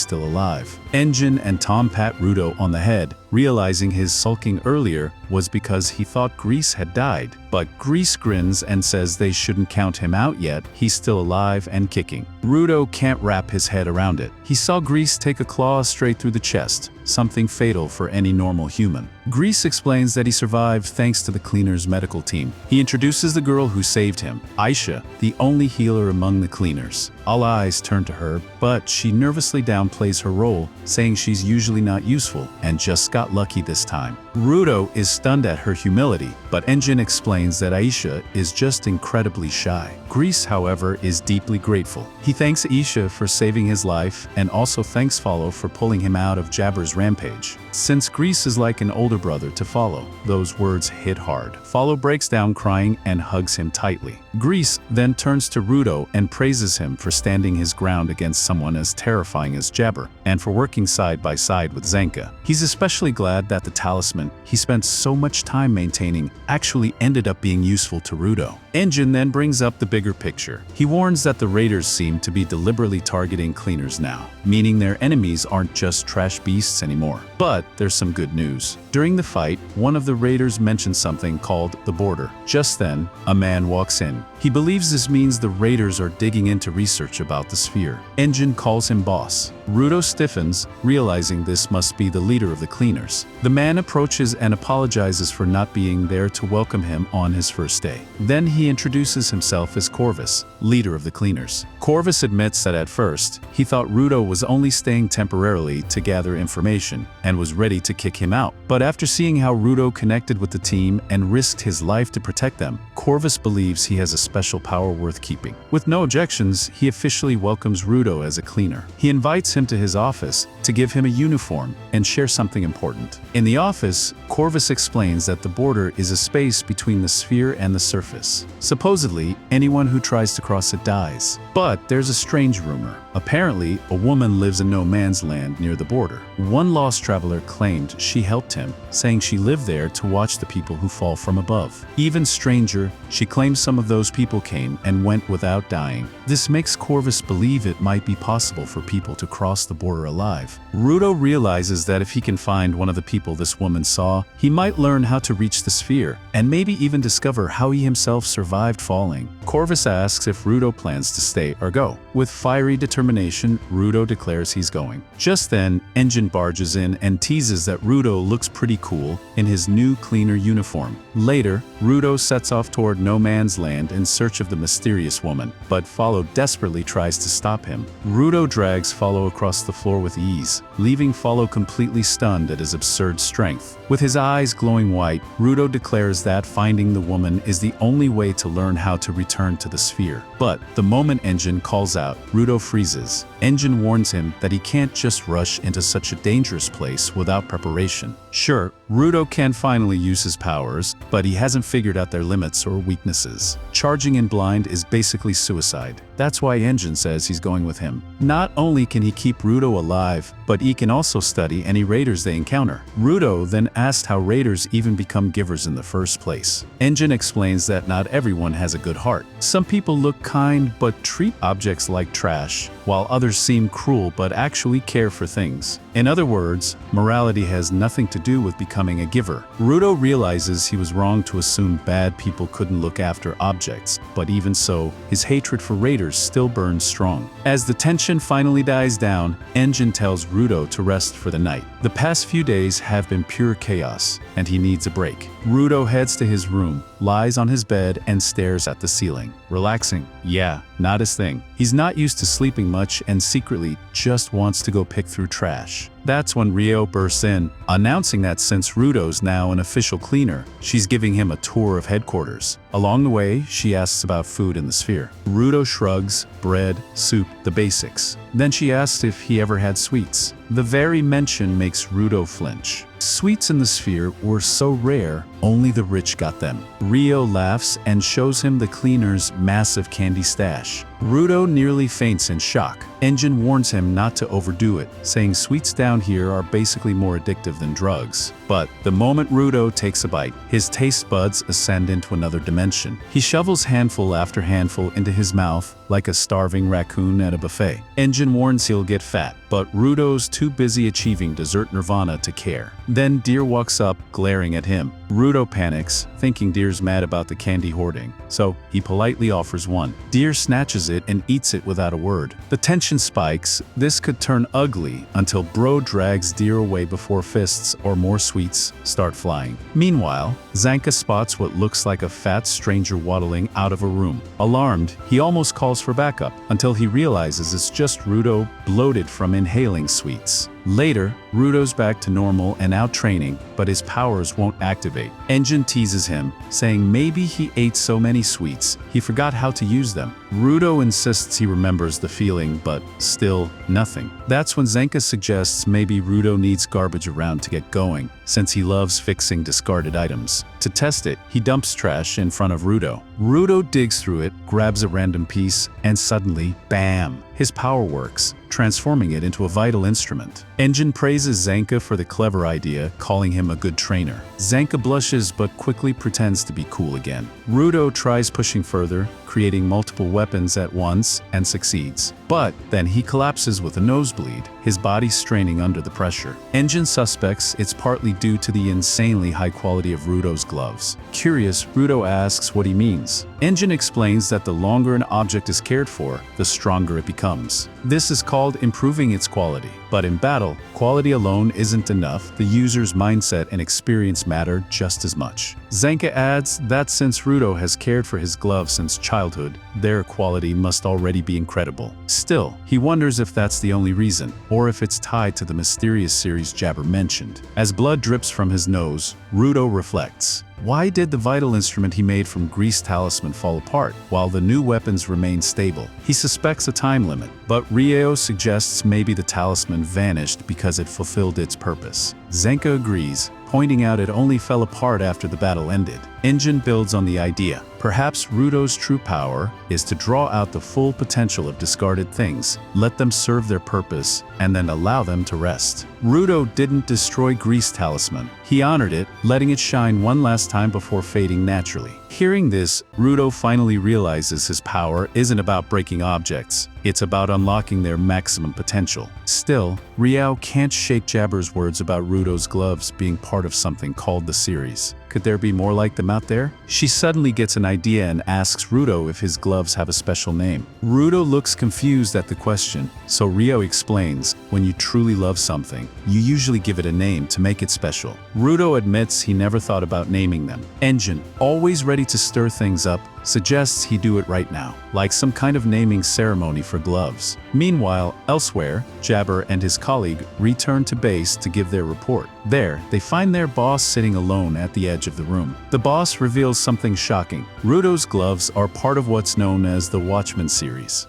S1: still alive. Engine and Tom pat Rudo on the head, realizing his sulking earlier was because he thought Grease had died. But Grease grins and says they shouldn't count him out yet, he's still alive and kicking. Rudo can't wrap his head around it. He saw Grease take a claw straight through the chest, something fatal for any normal human. Grease explains that he survived thanks to the cleaners' medical team. He introduces the girl who saved him, Aisha, the only healer among the cleaners. All eyes turn to her, but she nervously downplays her role, saying she's usually not useful and just got lucky this time. Rudo is stunned at her humility, but Engine explains that Aisha is just incredibly shy. Grease, however, is deeply grateful. He thanks Aisha for saving his life and also thanks Follow for pulling him out of Jabber's rampage. Since Grease is like an older brother to Follow, those words hit hard. Follow breaks down crying and hugs him tightly. Grease then turns to Rudo and praises him for standing his ground against someone as terrifying as Jabber, and for working side by side with Zanka. He's especially glad that the talisman he spent so much time maintaining actually ended up being useful to Rudo. Engine then brings up the bigger picture. He warns that the raiders seem to be deliberately targeting cleaners now, meaning their enemies aren't just trash beasts anymore. But there's some good news. During the fight, one of the raiders mentions something called the border. Just then, a man walks in. He believes this means the raiders are digging into research about the sphere. Engine calls him boss. Rudo stiffens, realizing this must be the leader of the cleaners. The man approaches and apologizes for not being there to welcome him on his first day. Then he introduces himself as Corvus, leader of the cleaners. Corvus admits that at first, he thought Rudo was only staying temporarily to gather information and was ready to kick him out. But after seeing how Rudo connected with the team and risked his life to protect them, Corvus believes he has a special power worth keeping. With no objections, he officially welcomes Rudo as a cleaner. He invites him to his office to give him a uniform and share something important. In the office, Corvus explains that the border is a space between the sphere and the surface. Supposedly, anyone who tries to cross it dies. But there's a strange rumor. Apparently, a woman lives in no man's land near the border. One lost traveler claimed she helped him, saying she lived there to watch the people who fall from above. Even stranger, she claims some of those people came and went without dying. This makes Corvus believe it might be possible for people to cross cross the border alive. Rudo realizes that if he can find one of the people this woman saw, he might learn how to reach the sphere, and maybe even discover how he himself survived falling. Corvus asks if Rudo plans to stay or go. With fiery determination, Rudo declares he's going. Just then, Engine barges in and teases that Rudo looks pretty cool in his new cleaner uniform. Later, Rudo sets off toward no man's land in search of the mysterious woman, but Follow desperately tries to stop him. Rudo drags Follow across the floor with ease, leaving Follow completely stunned at his absurd strength. With his eyes glowing white, Rudo declares that finding the woman is the only way to learn how to return to the sphere. But the moment Engine calls out, Rudo freezes. Engine warns him that he can't just rush into such a dangerous place without preparation. Sure, Rudo can finally use his powers, but he hasn't figured out their limits or weaknesses. Charging in blind is basically suicide. That's why Engine says he's going with him. Not only can he keep Rudo alive, but he can also study any raiders they encounter. Rudo then asked how raiders even become givers in the first place. Engine explains that not everyone has a good heart. Some people look kind but treat objects like trash, while others seem cruel but actually care for things. In other words, morality has nothing to do with becoming a giver. Rudo realizes he was wrong to assume bad people couldn't look after objects, but even so, his hatred for raiders still burns strong. As the tension finally dies down, Engine tells Rudo to rest for the night. The past few days have been pure chaos, and he needs a break. Rudo heads to his room, lies on his bed, and stares at the ceiling. Relaxing? Yeah, not his thing. He's not used to sleeping much and secretly just wants to go pick through trash. That's when Rio bursts in, announcing that since Rudo's now an official cleaner, she's giving him a tour of headquarters. Along the way, she asks about food in the sphere. Rudo shrugs, bread, soup, the basics. Then she asks if he ever had sweets. The very mention makes Rudo flinch. Sweets in the sphere were so rare, only the rich got them. Rio laughs and shows him the cleaner's massive candy stash. Rudo nearly faints in shock. Engine warns him not to overdo it, saying sweets down here are basically more addictive than drugs. But the moment Rudo takes a bite, his taste buds ascend into another dimension. He shovels handful after handful into his mouth like a starving raccoon at a buffet. Engine warns he'll get fat, but Rudo's too busy achieving dessert nirvana to care. Then Deer walks up, glaring at him. Rudo panics, thinking Deer's mad about the candy hoarding, so he politely offers one. Deer snatches it and eats it without a word. The tension spikes. This could turn ugly until Bro drags Deer away before fists or more sweets start flying. Meanwhile, Zanka spots what looks like a fat stranger waddling out of a room. Alarmed, he almost calls for backup until he realizes it's just Rudo bloated from inhaling sweets. Later, Rudo's back to normal and out training, but his powers won't activate. Engine teases him, saying maybe he ate so many sweets, he forgot how to use them. Rudo insists he remembers the feeling, but still, nothing. That's when Zanka suggests maybe Rudo needs garbage around to get going, since he loves fixing discarded items. To test it, he dumps trash in front of Rudo. Rudo digs through it, grabs a random piece, and suddenly, bam! His power works, transforming it into a vital instrument. Engine praises Zanka for the clever idea, calling him a good trainer. Zanka blushes but quickly pretends to be cool again. Rudo tries pushing further, creating multiple weapons at once, and succeeds. But then he collapses with a nosebleed, his body straining under the pressure. Engine suspects it's partly due to the insanely high quality of Rudo's gloves. Curious, Rudo asks what he means. Engine explains that the longer an object is cared for, the stronger it becomes. This is called improving its quality. But in battle, quality alone isn't enough. The user's mindset and experience matter just as much. Zanka adds that since Rudo has cared for his gloves since childhood, their quality must already be incredible. Still, he wonders if that's the only reason, or if it's tied to the mysterious series Jabber mentioned. As blood drips from his nose, Rudo reflects. Why did the vital instrument he made from Grease Talisman fall apart, while the new weapons remain stable? He suspects a time limit, but Rio suggests maybe the talisman vanished because it fulfilled its purpose. Zanka agrees, pointing out it only fell apart after the battle ended. Engine builds on the idea. Perhaps Rudo's true power is to draw out the full potential of discarded things, let them serve their purpose, and then allow them to rest. Rudo didn't destroy Grease Talisman. He honored it, letting it shine one last time before fading naturally. Hearing this, Rudo finally realizes his power isn't about breaking objects, it's about unlocking their maximum potential. Still, Riao can't shake Jabber's words about Rudo's gloves being part of something called the series. Could there be more like them out there? She suddenly gets an idea and asks Rudo if his gloves have a special name. Rudo looks confused at the question, so Riao explains, when you truly love something, you usually give it a name to make it special. Rudo admits he never thought about naming them. Engine, always ready to stir things up, suggests he do it right now, like some kind of naming ceremony for gloves. Meanwhile, elsewhere, Jabber and his colleague return to base to give their report. There, they find their boss sitting alone at the edge of the room. The boss reveals something shocking. Rudo's gloves are part of what's known as the Watchman series.